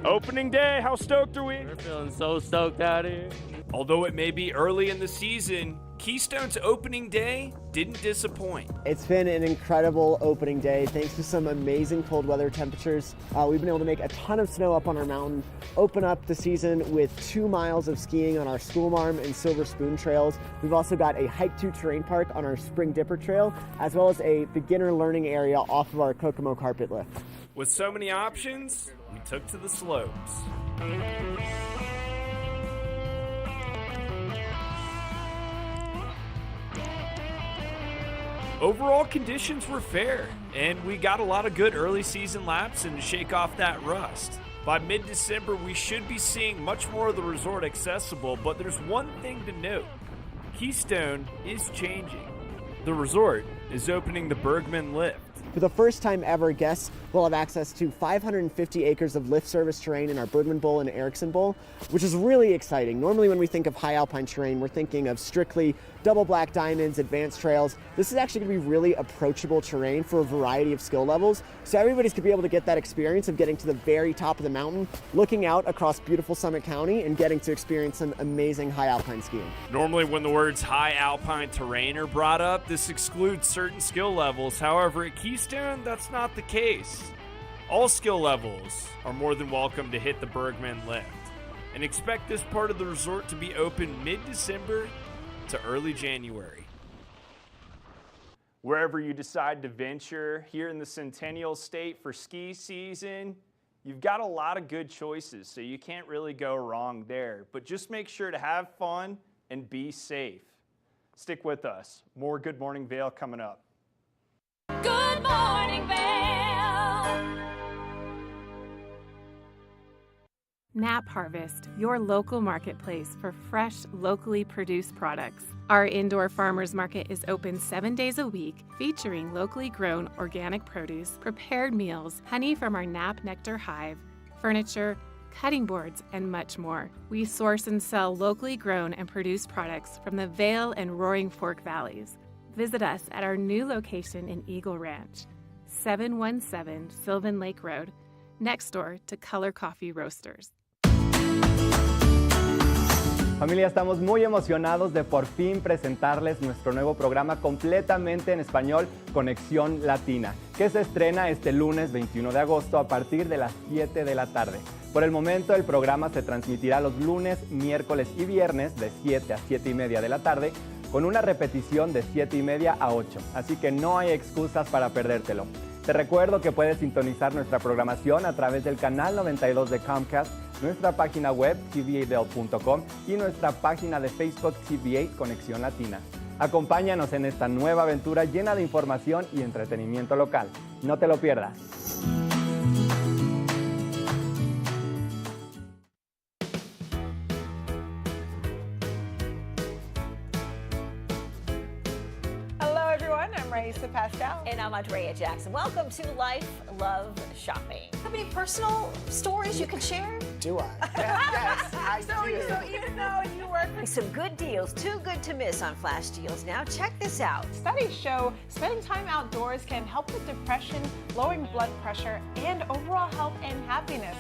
Opening day, how stoked are we? We're feeling so stoked out here. Although it may be early in the season, Keystone's opening day didn't disappoint. It's been an incredible opening day thanks to some amazing cold weather temperatures. We've been able to make a ton of snow up on our mountain, open up the season with 2 miles of skiing on our Schoolmarm and Silver Spoon trails. We've also got a hike to terrain park on our Spring Dipper trail, as well as a beginner learning area off of our Kokomo carpet lift. With so many options, we took to the slopes. Overall conditions were fair, and we got a lot of good early season laps and to shake off that rust. By mid-December, we should be seeing much more of the resort accessible, but there's one thing to note. Keystone is changing. The resort is opening the Bergman Lift. For the first time ever, guests will have access to 550 acres of lift service terrain in our Bergman Bowl and Erickson Bowl, which is really exciting. Normally when we think of high alpine terrain, we're thinking of strictly double black diamonds, advanced trails. This is actually going to be really approachable terrain for a variety of skill levels, so everybody's going to be able to get that experience of getting to the very top of the mountain, looking out across beautiful Summit County, and getting to experience some amazing high alpine skiing. Normally when the words high alpine terrain are brought up, this excludes certain skill levels. However, at Keystone, that's not the case. All skill levels are more than welcome to hit the Bergman Lift, and expect this part of the resort to be open mid-December to early January. Wherever you decide to venture here in the Centennial State for ski season, you've got a lot of good choices, so you can't really go wrong there. But just make sure to have fun and be safe. Stick with us. More Good Morning Vail coming up. Good morning, Vail. Nap Harvest, your local marketplace for fresh, locally produced products. Our indoor farmers market is open 7 days a week, featuring locally grown organic produce, prepared meals, honey from our Nap Nectar hive, furniture, cutting boards, and much more. We source and sell locally grown and produced products from the Vail and Roaring Fork Valleys. Visit us at our new location in Eagle Ranch, 717 Sylvan Lake Road, next door to Color Coffee Roasters. Familia, estamos muy emocionados de por fin presentarles nuestro nuevo programa completamente en español, Conexión Latina, que se estrena este lunes 21 de agosto a partir de las 7 de la tarde. Por el momento, el programa se transmitirá los lunes, miércoles y viernes de 7 a 7 y media de la tarde, con una repetición de 7 y media a 8, así que no hay excusas para perdértelo. Te recuerdo que puedes sintonizar nuestra programación a través del canal 92 de Comcast, nuestra página web tv8vail.com y nuestra página de Facebook TV8 Conexión Latina. Acompáñanos en esta nueva aventura llena de información y entretenimiento local. No te lo pierdas. Hello, everyone. I'm Raisa Pascal. And I'm Andrea Jackson. Welcome to Life, Love, Shopping. Have any personal stories you can share? Do I? Yes, I do. So even though you work for some good deals, too good to miss on flash deals now. Check this out. Studies show spending time outdoors can help with depression, lowering blood pressure, and overall health and happiness.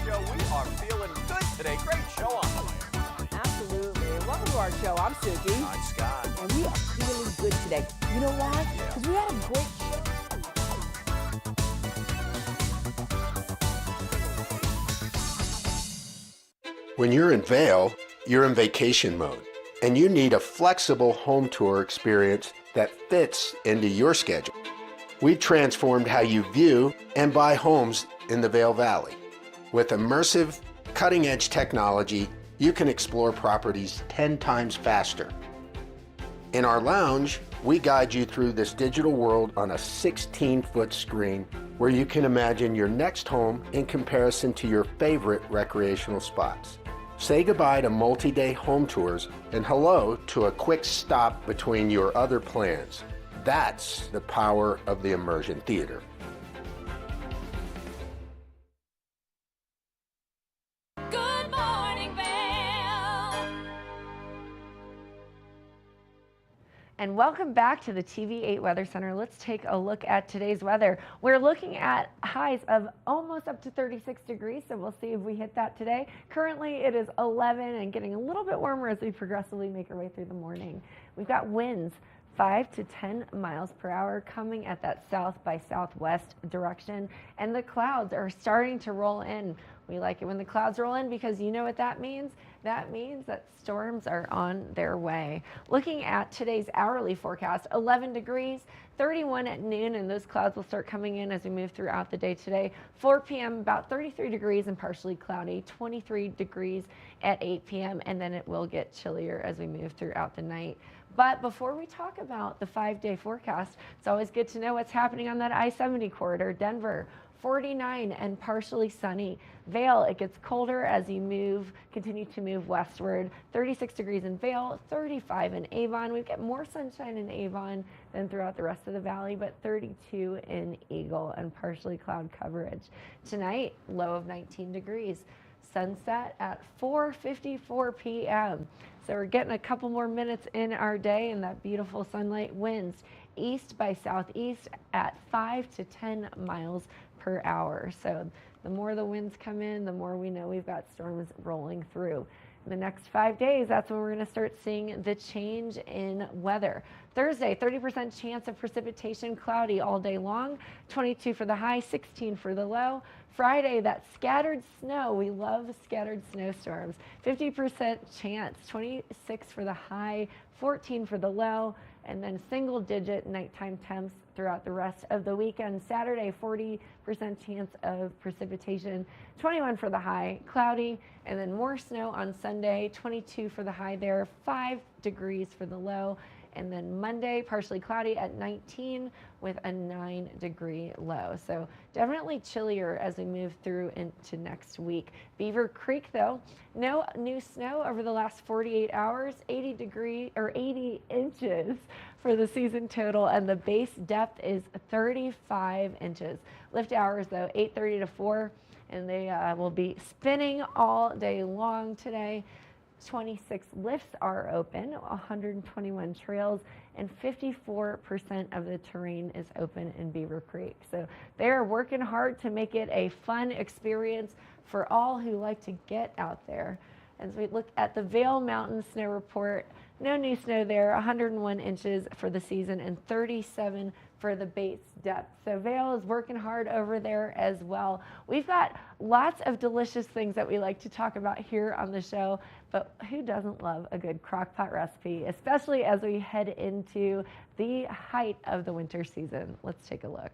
Show. We are feeling good today. Great show on the way. Absolutely. And welcome to our show. I'm Suki. I'm Scott. And we are feeling good today. You know why? Because we had a great show. When you're in Vail, you're in vacation mode, and you need a flexible home tour experience that fits into your schedule. We've transformed how you view and buy homes in the Vail Valley. With immersive, cutting-edge technology, you can explore properties 10 times faster. In our lounge, we guide you through this digital world on a 16-foot screen where you can imagine your next home in comparison to your favorite recreational spots. Say goodbye to multi-day home tours and hello to a quick stop between your other plans. That's the power of the immersion theater. And welcome back to the TV8 Weather Center. Let's take a look at today's weather. We're looking at highs of almost up to 36 degrees, so we'll see if we hit that today. Currently, it is 11 and getting a little bit warmer as we progressively make our way through the morning. We've got winds 5 to 10 miles per hour coming at that south by southwest direction, and the clouds are starting to roll in. We like it when the clouds roll in because you know what that means? That means that storms are on their way. Looking at today's hourly forecast, 11 degrees, 31 at noon, and those clouds will start coming in as we move throughout the day today. 4 p.m., about 33 degrees and partially cloudy, 23 degrees at 8 p.m., and then it will get chillier as we move throughout the night. But before we talk about the 5-day forecast, it's always good to know what's happening on that I-70 corridor. Denver, 49 and partially sunny. Vail, it gets colder as you continue to move westward. 36 degrees in Vail, 35 in Avon. We get more sunshine in Avon than throughout the rest of the valley, but 32 in Eagle and partially cloud coverage. Tonight, low of 19 degrees. Sunset at 4:54 p.m. So we're getting a couple more minutes in our day, and that beautiful sunlight. Winds east by southeast at 5 to 10 miles per hour. So the more the winds come in, the more we know we've got storms rolling through. In the next 5 days, that's when we're going to start seeing the change in weather. Thursday, 30% chance of precipitation, cloudy all day long, 22 for the high, 16 for the low. Friday, that scattered snow, we love scattered snowstorms, 50% chance, 26 for the high, 14 for the low, and then single digit nighttime temps throughout the rest of the weekend. Saturday, 40% chance of precipitation, 21 for the high, cloudy, and then more snow on Sunday, 22 for the high there, 5 degrees for the low. And then Monday, partially cloudy at 19 with a 9-degree low. So definitely chillier as we move through into next week. Beaver Creek, though, no new snow over the last 48 hours, 80 inches for the season total, and the base depth is 35 inches. Lift hours, though, 8:30 to 4, and they will be spinning all day long today. 26 lifts are open, 121 trails, and 54% of the terrain is open in Beaver Creek. So they're working hard to make it a fun experience for all who like to get out there. As we look at the Vail Mountain Snow Report, no new snow there, 101 inches for the season and 37 for the base depth. So Vail is working hard over there as well. We've got lots of delicious things that we like to talk about here on the show, but who doesn't love a good crock pot recipe, especially as we head into the height of the winter season. Let's take a look.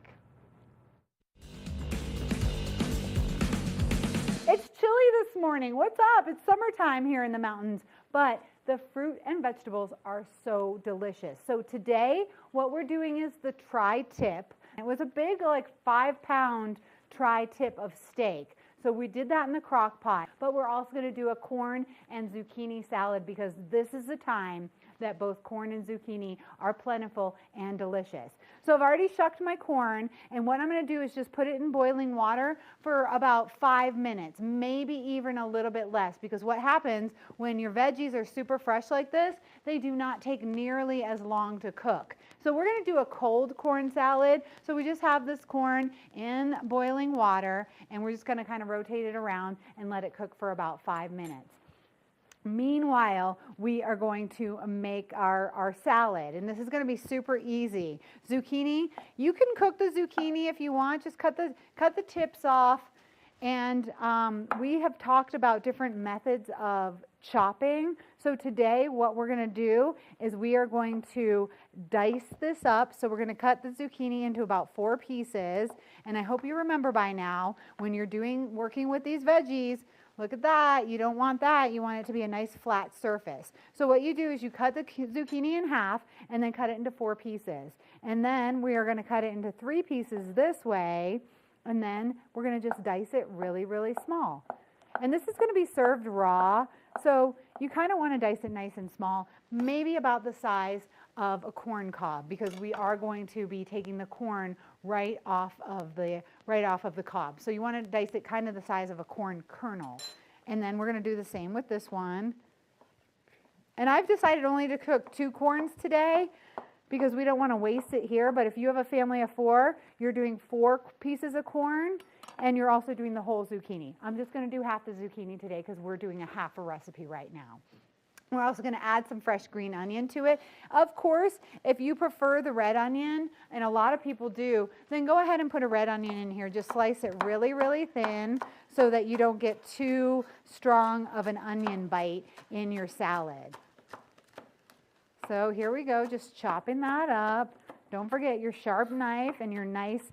It's chilly this morning. What's up? It's summertime here in the mountains, but the fruit and vegetables are so delicious. So today, what we're doing is the tri-tip. It was a big, like 5-pound tri-tip of steak. So we did that in the crock pot, but we're also going to do a corn and zucchini salad because this is the time that both corn and zucchini are plentiful and delicious. So I've already shucked my corn, and what I'm going to do is just put it in boiling water for about 5 minutes, maybe even a little bit less, because what happens when your veggies are super fresh like this, they do not take nearly as long to cook. So we're going to do a cold corn salad. So we just have this corn in boiling water, and we're just going to kind of rotate it around and let it cook for about 5 minutes. Meanwhile, we are going to make our salad, and this is going to be super easy. Zucchini, you can cook the zucchini if you want. Just cut the tips off. And we have talked about different methods of chopping. So today what we're going to do is we are going to dice this up. So we're going to cut the zucchini into about 4 pieces. And I hope you remember by now, when you're working with these veggies, look at that. You don't want that. You want it to be a nice flat surface. So what you do is you cut the zucchini in half and then cut it into 4 pieces. And then we are going to cut it into 3 pieces this way. And then we're going to just dice it really, really small. And this is going to be served raw. So you kind of want to dice it nice and small, maybe about the size of a corn cob, because we are going to be taking the corn right off of the cob. So you want to dice it kind of the size of a corn kernel. And then we're going to do the same with this one. And I've decided only to cook 2 corns today because we don't want to waste it here. But if you have a family of 4, you're doing 4 pieces of corn and you're also doing the whole zucchini. I'm just going to do half the zucchini today because we're doing a half a recipe right now. We're also going to add some fresh green onion to it. Of course, if you prefer the red onion, and a lot of people do, then go ahead and put a red onion in here. Just slice it really, really thin so that you don't get too strong of an onion bite in your salad. So here we go, just chopping that up. Don't forget your sharp knife and your nice,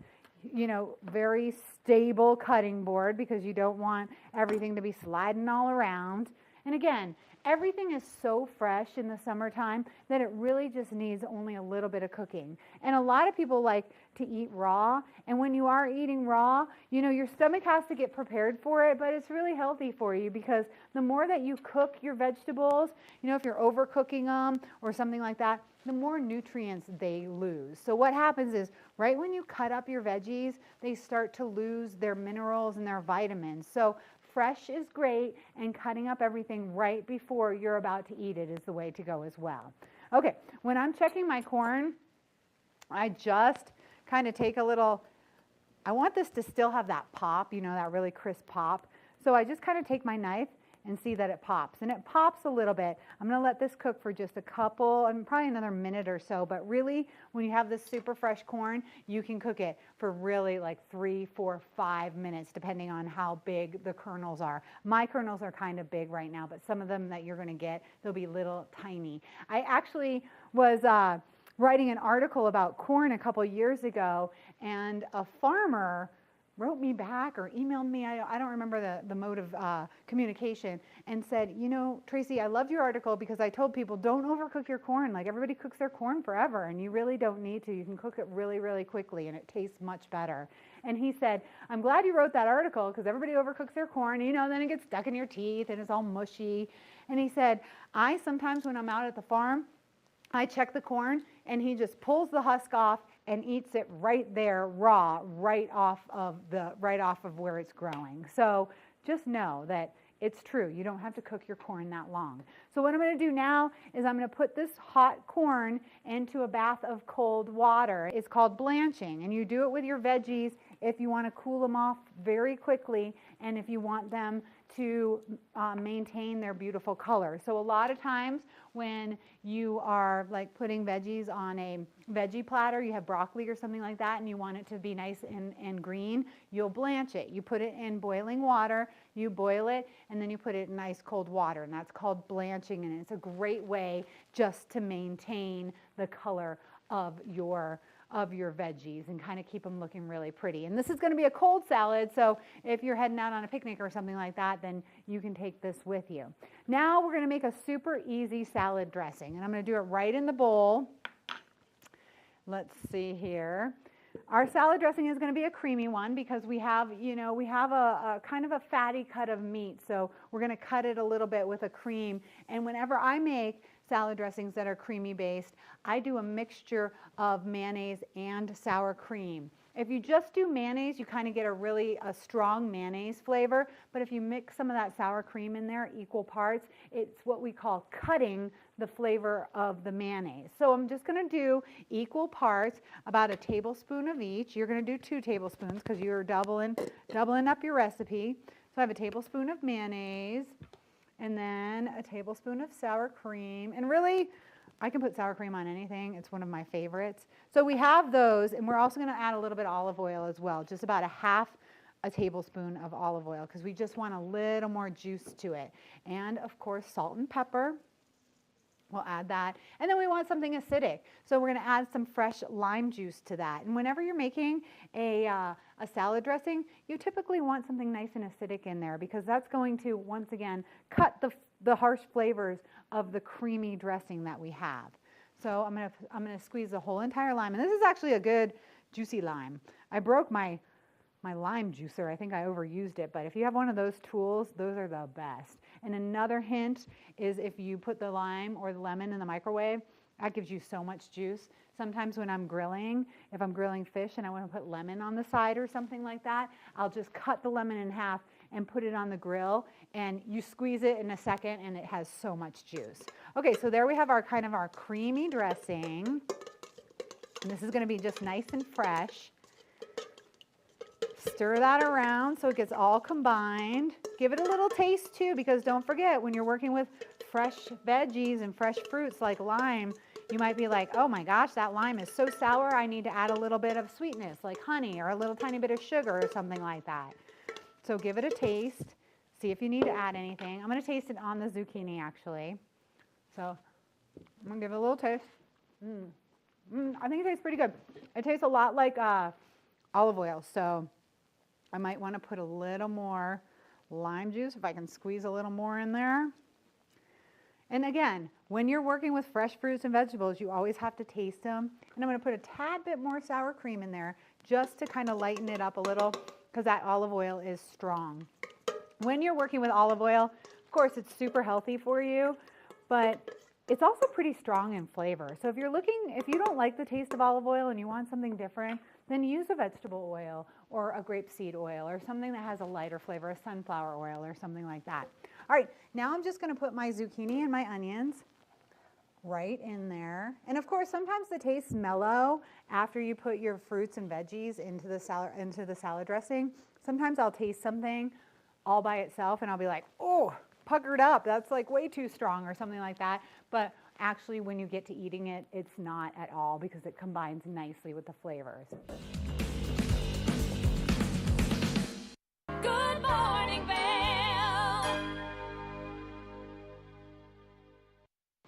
very stable cutting board, because you don't want everything to be sliding all around. And again, everything is so fresh in the summertime that it really just needs only a little bit of cooking. And a lot of people like to eat raw. And when you are eating raw, your stomach has to get prepared for it, but it's really healthy for you because the more that you cook your vegetables, if you're overcooking them or something like that, the more nutrients they lose. So what happens is right when you cut up your veggies, they start to lose their minerals and their vitamins. So fresh is great, and cutting up everything right before you're about to eat it is the way to go as well. Okay, when I'm checking my corn, I just kind of take a little, I want this to still have that pop, that really crisp pop. So I just kind of take my knife and see that it pops. And it pops a little bit. I'm going to let this cook for just a couple, and probably another minute or so. But really, when you have this super fresh corn, you can cook it for really like 3, 4, 5 minutes, depending on how big the kernels are. My kernels are kind of big right now, but some of them that you're going to get, they'll be little tiny. I actually was writing an article about corn a couple years ago, and a farmer wrote me back or emailed me, I don't remember the mode of communication, and said, Tracy, I loved your article because I told people don't overcook your corn. Like, everybody cooks their corn forever, and you really don't need to. You can cook it really, really quickly, and it tastes much better. And he said, I'm glad you wrote that article because everybody overcooks their corn, then it gets stuck in your teeth and it's all mushy. And he said, I sometimes, when I'm out at the farm, I check the corn, and he just pulls the husk off and eats it right there raw, right off of where it's growing. So just know that It's true. You don't have to cook your corn that long. So what I'm going to do now is I'm going to put this hot corn into a bath of cold water. It's called blanching, and you do it with your veggies if you want to cool them off very quickly and if you want them to maintain their beautiful color. So a lot of times when you are like putting veggies on a veggie platter, you have broccoli or something like that, and you want it to be nice and green, you'll blanch it. You put it in boiling water, you boil it, and then you put it in ice cold water, and that's called blanching, and it's a great way just to maintain the color of your veggies and kind of keep them looking really pretty. And this is going to be a cold salad, so if you're heading out on a picnic or something like that, then you can take this with you. Now we're going to make a super easy salad dressing, and I'm going to do it right in the bowl. Let's see here. Our salad dressing is going to be a creamy one because we have a kind of a fatty cut of meat, so we're going to cut it a little bit with a cream. And whenever I make salad dressings that are creamy based, I do a mixture of mayonnaise and sour cream. If you just do mayonnaise, you kind of get a strong mayonnaise flavor, but if you mix some of that sour cream in there, equal parts, it's what we call cutting the flavor of the mayonnaise. So I'm just going to do equal parts, about a tablespoon of each. You're going to do 2 tablespoons because you're doubling up your recipe. So I have a tablespoon of mayonnaise, and then a tablespoon of sour cream. And really, I can put sour cream on anything. It's one of my favorites. So we have those, and we're also going to add a little bit of olive oil as well, just about a tablespoon of olive oil, because we just want a little more juice to it. And of course, salt and pepper. We'll add that. And then we want something acidic. So we're going to add some fresh lime juice to that. And whenever you're making a salad dressing, you typically want something nice and acidic in there because that's going to, once again, cut the harsh flavors of the creamy dressing that we have. So I'm going to squeeze the whole entire lime. And this is actually a good juicy lime. I broke my lime juicer. I think I overused it, but if you have one of those tools, those are the best. And another hint is if you put the lime or the lemon in the microwave, that gives you so much juice. Sometimes when I'm grilling, if I'm grilling fish and I want to put lemon on the side or something like that, I'll just cut the lemon in half and put it on the grill, and you squeeze it in a second and it has so much juice. Okay, so there we have our creamy dressing. And this is going to be just nice and fresh. Stir that around so it gets all combined. Give it a little taste too, because don't forget, when you're working with fresh veggies and fresh fruits like lime, you might be like, oh my gosh, that lime is so sour, I need to add a little bit of sweetness like honey or a little tiny bit of sugar or something like that. So give it a taste. See if you need to add anything. I'm going to taste it on the zucchini actually. So I'm going to give it a little taste. I think it tastes pretty good. It tastes a lot like olive oil, so I might want to put a little more lime juice if I can squeeze a little more in there. And again, when you're working with fresh fruits and vegetables, you always have to taste them. And I'm going to put a tad bit more sour cream in there just to kind of lighten it up a little because that olive oil is strong. When you're working with olive oil, of course, it's super healthy for you, but it's also pretty strong in flavor. So if you don't like the taste of olive oil and you want something different, then use a vegetable oil or a grapeseed oil or something that has a lighter flavor, a sunflower oil or something like that. All right, now I'm just going to put my zucchini and my onions right in there. And of course, sometimes the taste's mellow after you put your fruits and veggies into the salad dressing. Sometimes I'll taste something all by itself and I'll be like, oh, puckered up. That's like way too strong or something like that. But actually, when you get to eating it, it's not at all because it combines nicely with the flavors. Good morning, Vail.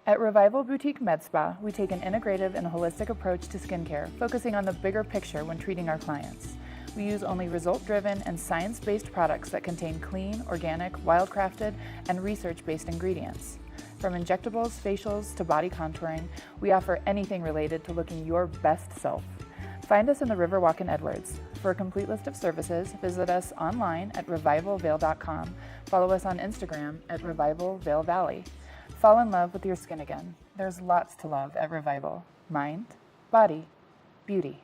At Revival Boutique Med Spa, we take an integrative and holistic approach to skincare, focusing on the bigger picture when treating our clients. We use only result-driven and science-based products that contain clean, organic, wildcrafted, and research-based ingredients. From injectables, facials, to body contouring, we offer anything related to looking your best self. Find us in the Riverwalk in Edwards. For a complete list of services, visit us online at revivalvail.com. Follow us on Instagram at Revival Vail Valley. Fall in love with your skin again. There's lots to love at Revival. Mind, body, beauty.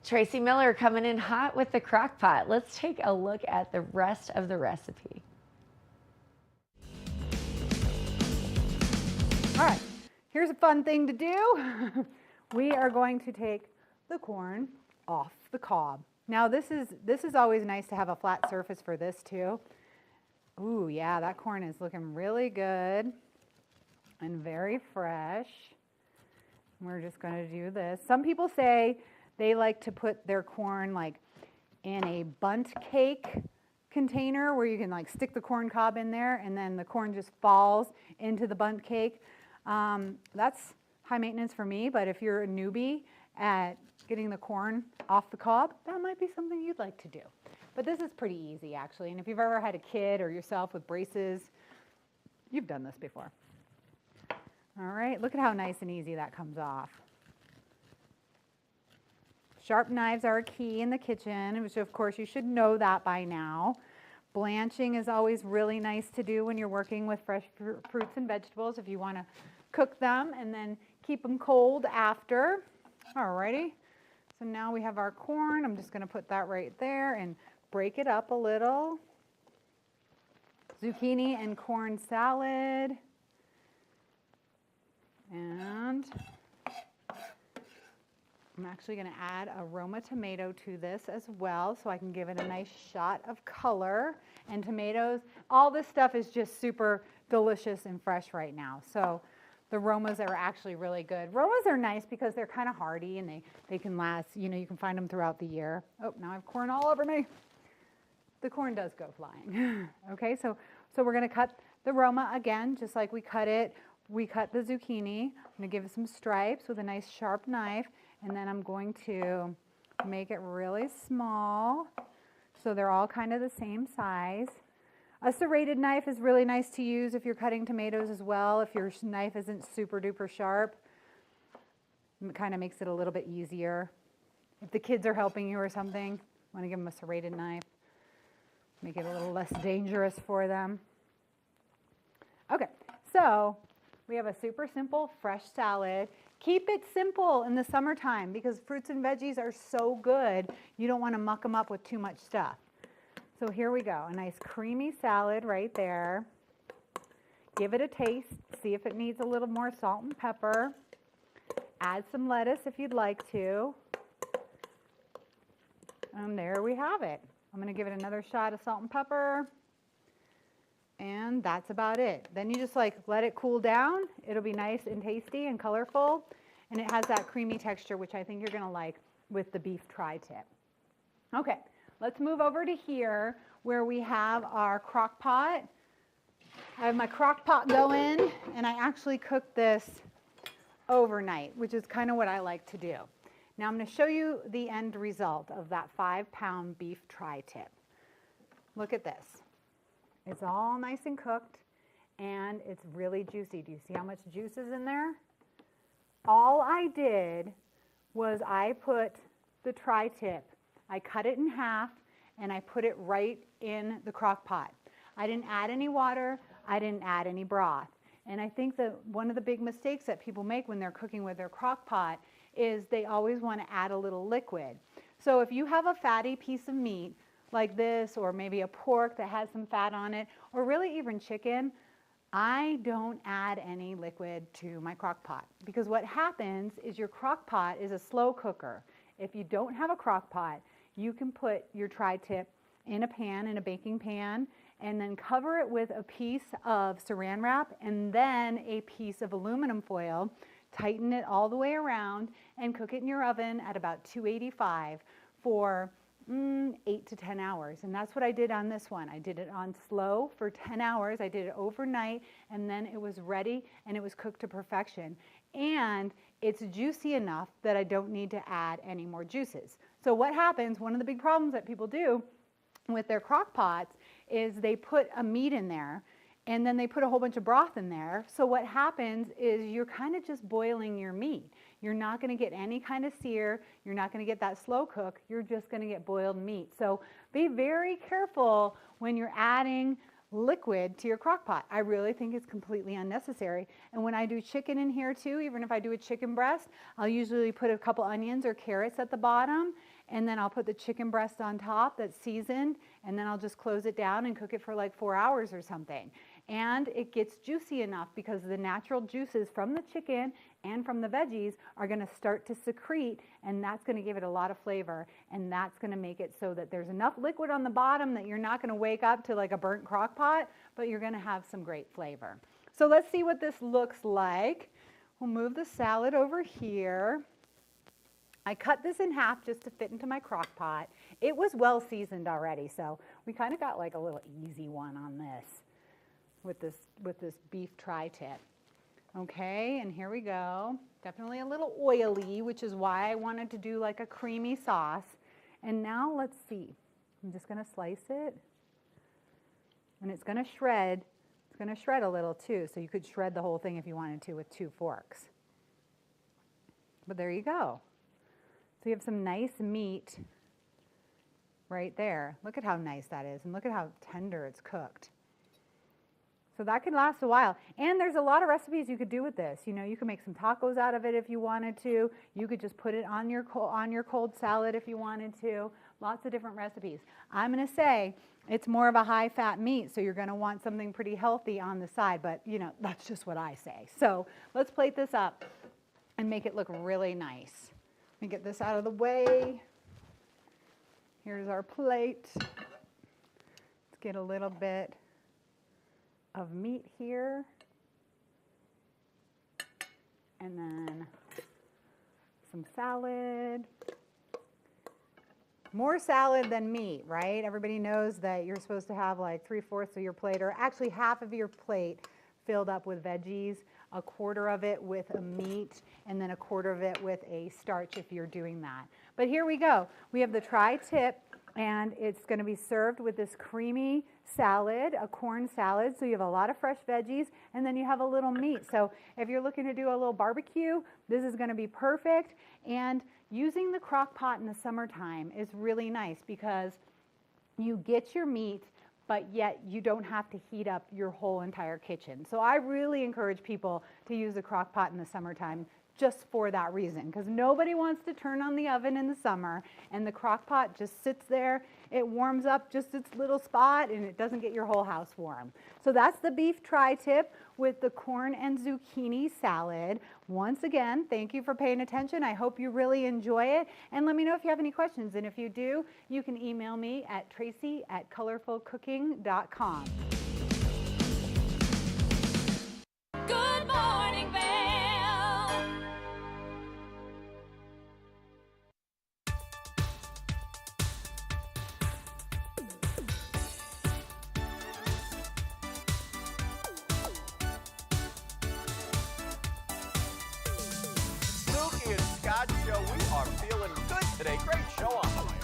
Tracy Miller coming in hot with the crock pot. Let's take a look at the rest of the recipe. All right, here's a fun thing to do. We are going to take the corn off the cob. Now this is always nice to have a flat surface for this too. Ooh, yeah, that corn is looking really good and very fresh. We're just going to do this. Some people say they like to put their corn like in a bundt cake container where you can like stick the corn cob in there and then the corn just falls into the bundt cake. That's high maintenance for me, but if you're a newbie at getting the corn off the cob, that might be something you'd like to do. But this is pretty easy actually, and if you've ever had a kid or yourself with braces, you've done this before. All right, look at how nice and easy that comes off. Sharp knives are a key in the kitchen, which of course you should know that by now. Blanching is always really nice to do when you're working with fresh fruits and vegetables if you want to cook them and then keep them cold after. Alrighty, so now we have our corn. I'm just going to put that right there and break it up a little. Zucchini and corn salad. And I'm actually going to add a Roma tomato to this as well so I can give it a nice shot of color. And tomatoes, all this stuff is just super delicious and fresh right now. So the Romas are actually really good. Romas are nice because they're kind of hardy and they can last, you know, you can find them throughout the year. Oh, now I have corn all over me. The corn does go flying. Okay, so we're going to cut the Roma again, just like we cut it. We cut the zucchini. I'm going to give it some stripes with a nice sharp knife, and then I'm going to make it really small so they're all kind of the same size. A serrated knife is really nice to use if you're cutting tomatoes as well. If your knife isn't super duper sharp, it kind of makes it a little bit easier. If the kids are helping you or something, you want to give them a serrated knife. Make it a little less dangerous for them. Okay, so we have a super simple fresh salad. Keep it simple in the summertime because fruits and veggies are so good. You don't want to muck them up with too much stuff. So here we go, a nice creamy salad right there. Give it a taste, see if it needs a little more salt and pepper. Add some lettuce if you'd like to. And there we have it. I'm going to give it another shot of salt and pepper. And that's about it. Then you just like let it cool down. It'll be nice and tasty and colorful. And it has that creamy texture, which I think you're going to like with the beef tri-tip. Okay, let's move over to here where we have our crock pot. I have my crock pot going, and I actually cooked this overnight, which is kind of what I like to do. Now I'm going to show you the end result of that 5-pound beef tri-tip. Look at this. It's all nice and cooked, and it's really juicy. Do you see how much juice is in there? All I did was I put the tri-tip, I cut it in half, and I put it right in the crock pot. I didn't add any water. I didn't add any broth. And I think that one of the big mistakes that people make when they're cooking with their crock pot is they always want to add a little liquid. So if you have a fatty piece of meat like this, or maybe a pork that has some fat on it, or really even chicken, I don't add any liquid to my crock pot because what happens is your crock pot is a slow cooker. If you don't have a crock pot, you can put your tri-tip in a pan, in a baking pan, and then cover it with a piece of saran wrap and then a piece of aluminum foil. Tighten it all the way around and cook it in your oven at about 285 for 8 to 10 hours. And that's what I did on this one. I did it on slow for 10 hours. I did it overnight, and then it was ready and it was cooked to perfection. And it's juicy enough that I don't need to add any more juices. So what happens, one of the big problems that people do with their crock pots is they put a meat in there and then they put a whole bunch of broth in there. So what happens is you're kind of just boiling your meat. You're not going to get any kind of sear. You're not going to get that slow cook. You're just going to get boiled meat. So be very careful when you're adding liquid to your crock pot. I really think it's completely unnecessary. And when I do chicken in here too, even if I do a chicken breast, I'll usually put a couple onions or carrots at the bottom, and then I'll put the chicken breast on top that's seasoned, and then I'll just close it down and cook it for like 4 hours or something. And it gets juicy enough because the natural juices from the chicken and from the veggies are going to start to secrete, and that's going to give it a lot of flavor, and that's going to make it so that there's enough liquid on the bottom that you're not going to wake up to like a burnt crock pot, but you're going to have some great flavor. So let's see what this looks like. We'll move the salad over here. I cut this in half just to fit into my crock pot. It was well seasoned already, so we kind of got like a little easy one on this with this beef tri-tip. Okay, and here we go. Definitely a little oily, which is why I wanted to do like a creamy sauce. And now let's see. I'm just going to slice it. And it's going to shred. It's going to shred a little too, so you could shred the whole thing if you wanted to with 2 forks. But there you go. So you have some nice meat right there. Look at how nice that is, and look at how tender it's cooked. So that can last a while. And there's a lot of recipes you could do with this. You know, you can make some tacos out of it if you wanted to. You could just put it on your cold salad if you wanted to. Lots of different recipes. I'm going to say it's more of a high-fat meat, so you're going to want something pretty healthy on the side. But, you know, that's just what I say. So let's plate this up and make it look really nice. Let me get this out of the way. Here's our plate. Let's get a little bit of meat here, and then some salad. More salad than meat, right? Everybody knows that you're supposed to have like 3/4 of your plate, or actually half of your plate filled up with veggies, 1/4 of it with a meat, and then 1/4 of it with a starch if you're doing that. But here we go. We have the tri-tip, and it's going to be served with this creamy salad, a corn salad, so you have a lot of fresh veggies, and then you have a little meat. So if you're looking to do a little barbecue, this is going to be perfect. And using the crock pot in the summertime is really nice because you get your meat, but yet you don't have to heat up your whole entire kitchen. So I really encourage people to use the crock pot in the summertime just for that reason, because nobody wants to turn on the oven in the summer, and the crock pot just sits there. It warms up just its little spot, and it doesn't get your whole house warm. So that's the beef tri-tip with the corn and zucchini salad. Once again, thank you for paying attention. I hope you really enjoy it, and let me know if you have any questions. And if you do, you can email me at tracy@colorfulcooking.com. Good morning, Vail. Spooky and Scott Show, we are feeling good today. Great show on the way.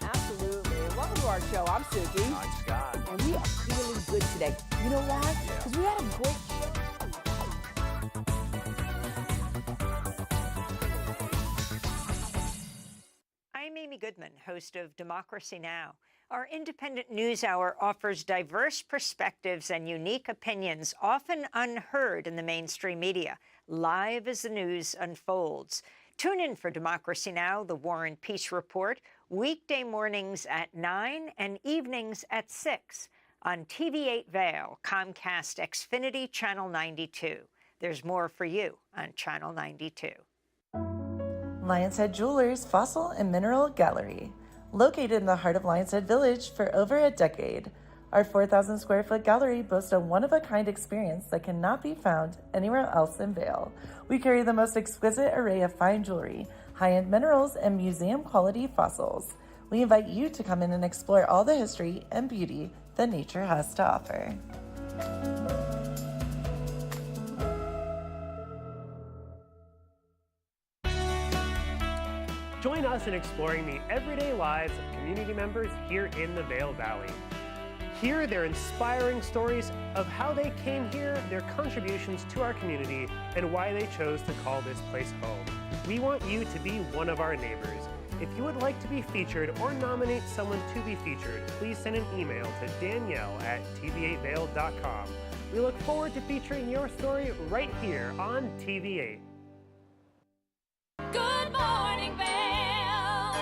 Absolutely. Welcome to our show. I'm Suki. I'm Scott. And we are feeling good today. You know why? Because we had a great show. I'm Amy Goodman, host of Democracy Now! Our independent news hour offers diverse perspectives and unique opinions, often unheard in the mainstream media, live as the news unfolds. Tune in for Democracy Now!, the War and Peace Report, weekday mornings at 9 and evenings at 6 on TV8 Vail, Comcast Xfinity Channel 92. There's more for you on Channel 92. Lions Head Jewelers Fossil and Mineral Gallery. Located in the heart of Lions Head Village for over a decade, our 4,000 square foot gallery boasts a one-of-a-kind experience that cannot be found anywhere else in Vail. We carry the most exquisite array of fine jewelry, high-end minerals, and museum-quality fossils. We invite you to come in and explore all the history and beauty that nature has to offer. Join us in exploring the everyday lives of community members here in the Vail Valley. Hear their inspiring stories of how they came here, their contributions to our community, and why they chose to call this place home. We want you to be one of our neighbors. If you would like to be featured or nominate someone to be featured, please send an email to danielle@tv8vail.com. We look forward to featuring your story right here on TV8. Good morning, Vail.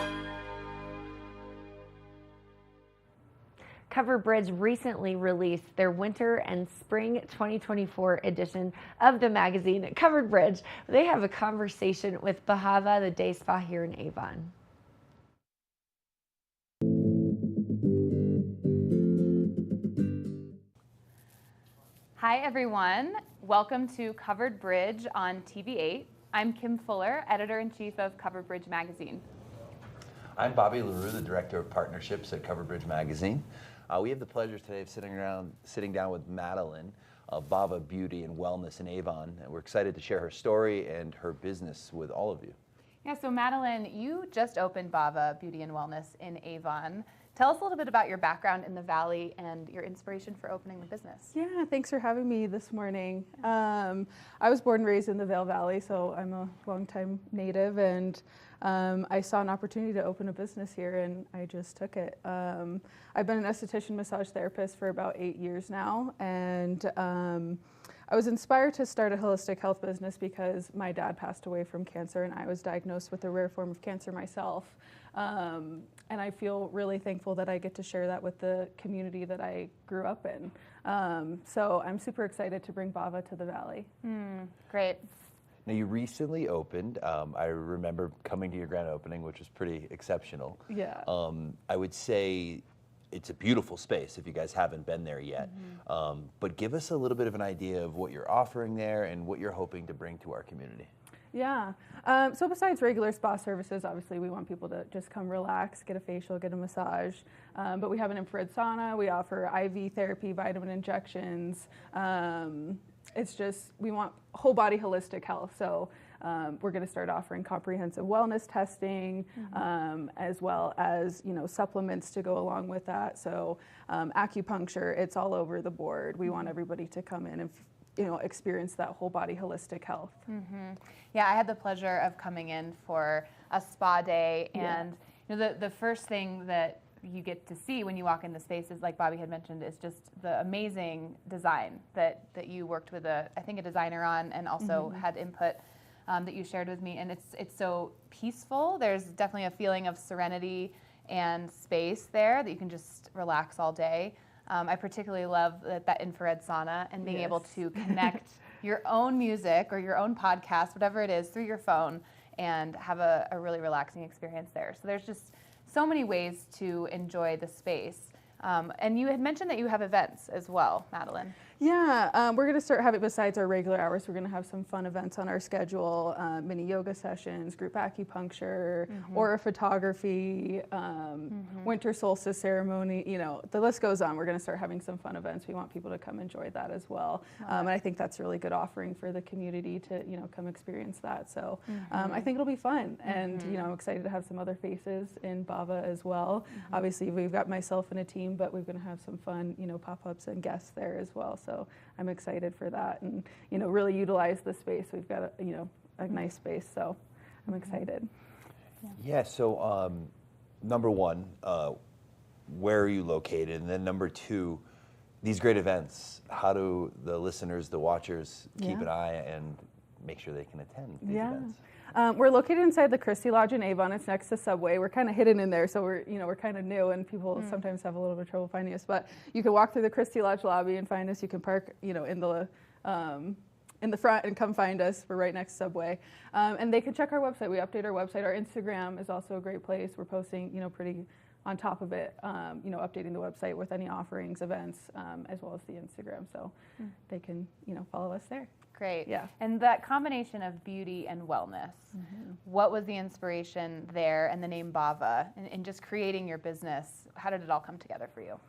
Covered Bridge recently released their winter and spring 2024 edition of the magazine, Covered Bridge. They have a conversation with Bahava, the day spa here in Avon. Hi, everyone. Welcome to Covered Bridge on TV8. I'm Kim Fuller, Editor-in-Chief of Covered Bridge Magazine. I'm Bobby LaRue, the Director of Partnerships at Covered Bridge Magazine. We have the pleasure today of sitting down with Madeline of Bava Beauty and Wellness in Avon, and we're excited to share her story and her business with all of you. Yeah, so Madeline, you just opened Bava Beauty and Wellness in Avon. Tell us a little bit about your background in the Valley and your inspiration for opening the business. Yeah, thanks for having me this morning. I was born and raised in the Vail Valley, so I'm a longtime native, and I saw an opportunity to open a business here, and I just took it. I've been an esthetician massage therapist for about 8 years now, and I was inspired to start a holistic health business because my dad passed away from cancer, and I was diagnosed with a rare form of cancer myself. And I feel really thankful that I get to share that with the community that I grew up in. So I'm super excited to bring Bava to the Valley. Great. Now, you recently opened. I remember coming to your grand opening, which was pretty exceptional. Yeah. I would say it's a beautiful space if you guys haven't been there yet. But give us a little bit of an idea of what you're offering there and what you're hoping to bring to our community. Yeah. So besides regular spa services, obviously we want people to just come relax, get a facial, get a massage. But we have an infrared sauna. We offer IV therapy, vitamin injections. It's just, we want whole body holistic health. So we're going to start offering comprehensive wellness testing, as well as, supplements to go along with that. So acupuncture, it's all over the board. We want everybody to come in and experience that whole body holistic health. Yeah, I had the pleasure of coming in for a spa day, and the first thing that you get to see when you walk in the space is, like Bobby had mentioned, is just the amazing design that you worked with I think a designer on, and also had input that you shared with me, and it's so peaceful. There's definitely a feeling of serenity and space there that you can just relax all day. I particularly love that infrared sauna and being able to connect your own music or your own podcast, whatever it is, through your phone and have a really relaxing experience there. So there's just so many ways to enjoy the space. And you had mentioned that you have events as well, Madeline. Yeah, we're going to start having, besides our regular hours, we're going to have some fun events on our schedule, mini yoga sessions, group acupuncture, aura photography, winter solstice ceremony, the list goes on. We're going to start having some fun events. We want people to come enjoy that as well. And I think that's a really good offering for the community to, come experience that. So I think it'll be fun. And, I'm excited to have some other faces in Bava as well. Obviously, we've got myself and a team, but we're going to have some fun, pop-ups and guests there as well. So I'm excited for that, and really utilize the space. We've got a nice space, so I'm excited. Yeah. So number one, where are you located, and then number two, these great events. How do the listeners, the watchers, keep an eye and make sure they can attend these events? We're located inside the Christie Lodge in Avon. It's next to Subway. We're kind of hidden in there, so we're kind of new, and people sometimes have a little bit of trouble finding us. But you can walk through the Christie Lodge lobby and find us. You can park, in the front and come find us. We're right next to Subway, and they can check our website. We update our website. Our Instagram is also a great place. We're posting, pretty on top of it, updating the website with any offerings, events, as well as the Instagram. So they can, follow us there. Great. Yeah. And that combination of beauty and wellness, what was the inspiration there and the name Bava and just creating your business? How did it all come together for you?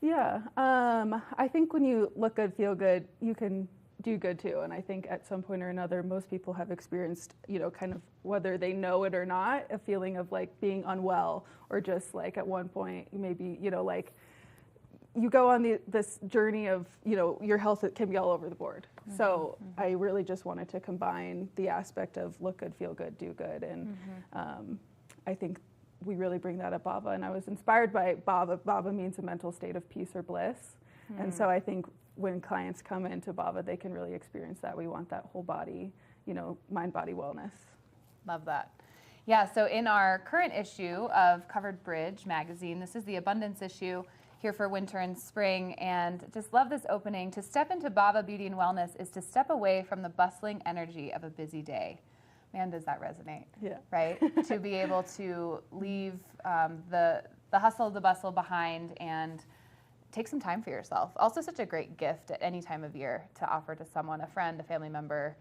Yeah. I think when you look good, feel good, you can do good too. And I think at some point or another, most people have experienced, kind of whether they know it or not, a feeling of like being unwell, or just like at one point, maybe, like you go on this journey of, your health, it can be all over the board. So I really just wanted to combine the aspect of look good, feel good, do good. And I think we really bring that at Bava. And I was inspired by Bava. Bava means a mental state of peace or bliss. And so I think when clients come into Bava, they can really experience that. We want that whole body, mind, body wellness. Love that. Yeah, so in our current issue of Covered Bridge magazine, this is the abundance issue here for winter and spring, and just love this opening. To step into Bava Beauty and Wellness is to step away from the bustling energy of a busy day. Man, does that resonate? Yeah. Right? To be able to leave the hustle, the bustle behind and take some time for yourself. Also such a great gift at any time of year to offer to someone, a friend, a family member,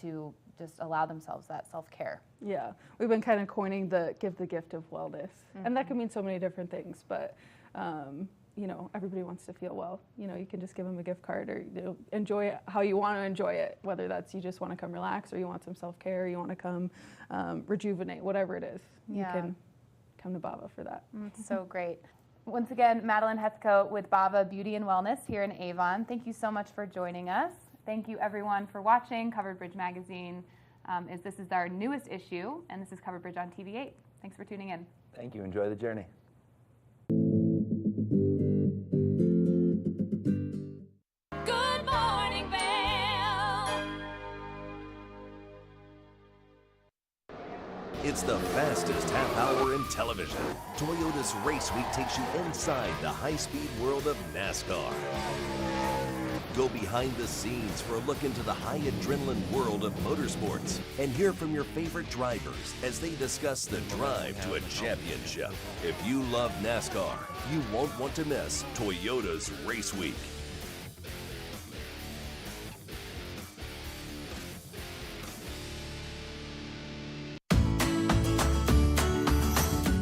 to just allow themselves that self-care. Yeah, we've been kind of coining the gift of wellness. And that can mean so many different things, but everybody wants to feel well. You can just give them a gift card or enjoy it how you want to enjoy it, whether that's you just want to come relax or you want some self-care, you want to come rejuvenate, whatever it is. You can come to Bava for that. It's so great. Once again, Madeline Heathcote with Bava Beauty and Wellness here in Avon. Thank you so much for joining us. Thank you everyone for watching Covered Bridge Magazine. This is our newest issue, and this is Covered Bridge on TV8. Thanks for tuning in. Thank you. Enjoy the journey. Good morning, Vail. It's the fastest half hour in television. Toyota's Race Week takes you inside the high-speed world of NASCAR. Go behind the scenes for a look into the high adrenaline world of motorsports and hear from your favorite drivers as they discuss the drive to a championship. If you love NASCAR, you won't want to miss Toyota's Race Week.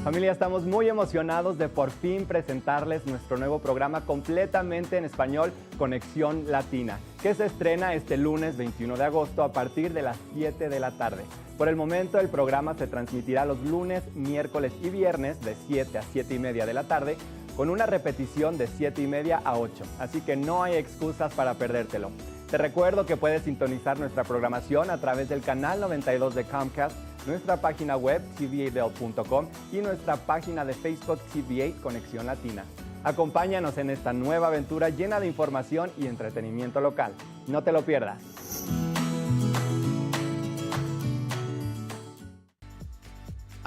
Familia, estamos muy emocionados de por fin presentarles nuestro nuevo programa completamente en español, Conexión Latina, que se estrena este lunes 21 de agosto a partir de las 7 de la tarde. Por el momento, el programa se transmitirá los lunes, miércoles y viernes de 7 a 7 y media de la tarde, con una repetición de 7 y media a 8, así que no hay excusas para perdértelo. Te recuerdo que puedes sintonizar nuestra programación a través del canal 92 de Comcast, nuestra página web tv8vail.com y nuestra página de Facebook TV8 Conexión Latina. Acompáñanos en esta nueva aventura llena de información y entretenimiento local. No te lo pierdas.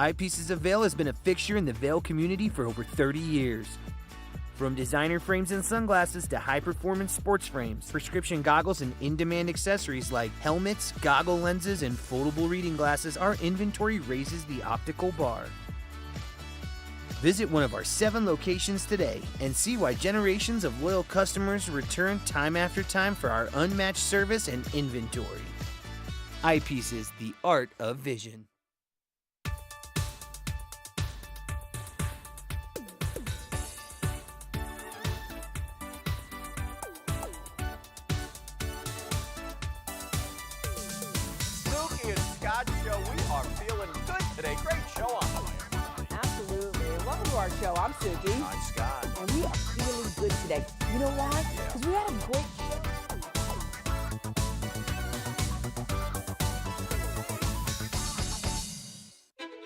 Eyepieces of Vail has been a fixture in the Vail community for over 30 years. From designer frames and sunglasses to high-performance sports frames, prescription goggles, and in-demand accessories like helmets, goggle lenses, and foldable reading glasses, our inventory raises the optical bar. Visit one of our 7 locations today and see why generations of loyal customers return time after time for our unmatched service and inventory. Eyepieces, the art of vision. Our show. I'm Suki. I'm Scott. And we are feeling good today. You know why? Because we had a great show.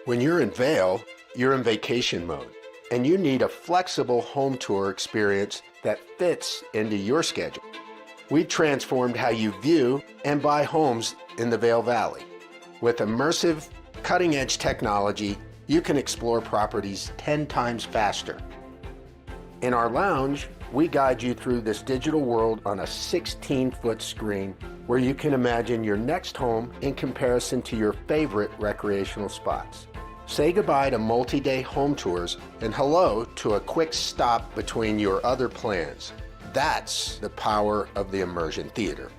When you're in Vail, you're in vacation mode, and you need a flexible home tour experience that fits into your schedule. We've transformed how you view and buy homes in the Vail Valley. With immersive, cutting-edge technology, you can explore properties 10 times faster. In our lounge, we guide you through this digital world on a 16-foot screen where you can imagine your next home in comparison to your favorite recreational spots. Say goodbye to multi-day home tours and hello to a quick stop between your other plans. That's the power of the Immersion Theater.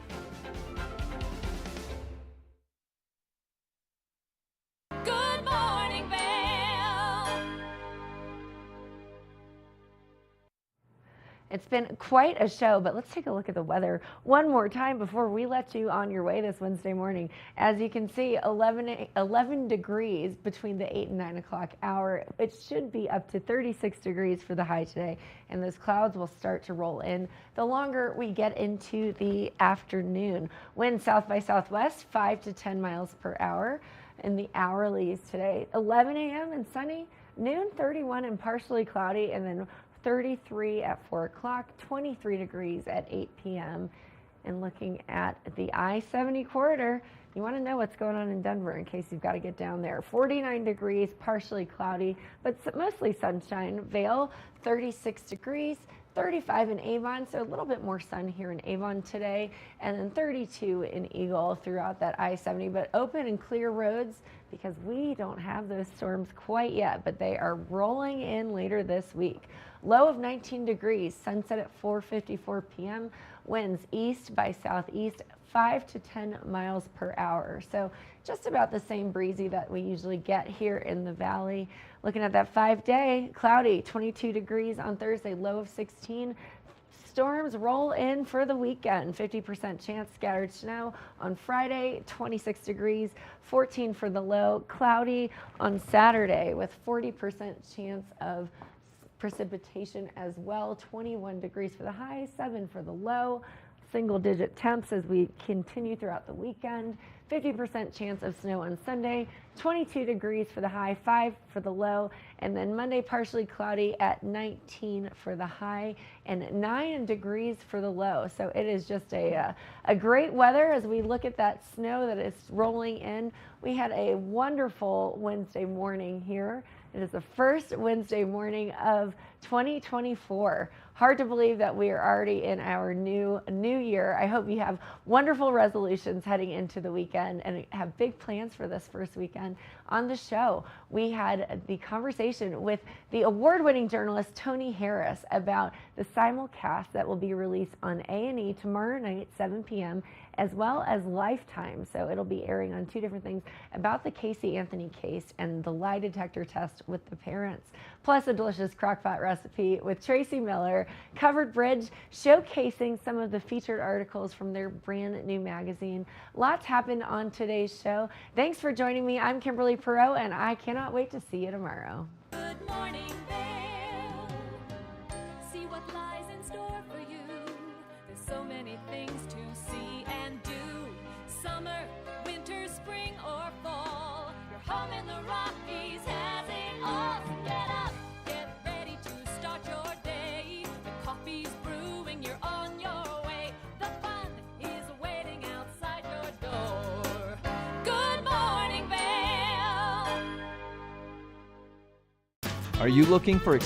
It's been quite a show, but let's take a look at the weather one more time before we let you on your way this Wednesday morning. As you can see, 11 degrees between the 8 and 9 o'clock hour. It should be up to 36 degrees for the high today, and those clouds will start to roll in the longer we get into the afternoon. Wind south by southwest, 5 to 10 miles per hour. in the hourlies today. 11 a.m. and sunny, noon 31 and partially cloudy, and then 33 at 4 o'clock, 23 degrees at 8 p.m. And looking at the I-70 corridor, you want to know what's going on in Denver in case you've got to get down there. 49 degrees, partially cloudy, but mostly sunshine. Vail, 36 degrees. 35 in Avon, so a little bit more sun here in Avon today, and then 32 in Eagle throughout that I-70, but open and clear roads because we don't have those storms quite yet, but they are rolling in later this week. Low of 19 degrees, sunset at 4:54 p.m., winds east by southeast 5 to 10 miles per hour. So just about the same breezy that we usually get here in the valley. Looking at that 5-day, cloudy, 22 degrees on Thursday, low of 16. Storms roll in for the weekend, 50% chance scattered snow on Friday, 26 degrees, 14 for the low, cloudy on Saturday with 40% chance of precipitation as well, 21 degrees for the high, 7 for the low. Single digit temps as we continue throughout the weekend. 50% chance of snow on Sunday, 22 degrees for the high, 5 for the low, and then Monday partially cloudy at 19 for the high and 9 degrees for the low. So it is just a great weather as we look at that snow that is rolling in. We had a wonderful Wednesday morning here. It is the first Wednesday morning of 2024. Hard to believe that we are already in our new year. I hope you have wonderful resolutions heading into the weekend and have big plans for this first weekend. On the show, we had the conversation with the award-winning journalist Tony Harris about the simulcast that will be released on A&E tomorrow night, 7 p.m., as well as Lifetime. So it'll be airing on two different things about the Casey Anthony case and the lie detector test with the parents, plus a delicious crockpot recipe with Tracy Miller, Covered Bridge, showcasing some of the featured articles from their brand new magazine. Lots happened on today's show. Thanks for joining me. I'm Kimberly Perot, and I cannot wait to see you tomorrow. Good morning, Vail. See what lies in store for you. There's so many things to see and do. Summer, winter, spring, or fall. Your home in the Rockies has it all. So get up, get ready to start your day. The coffee's brewing, you're on your way. The fun is waiting outside your door. Good morning, Vail. Are you looking for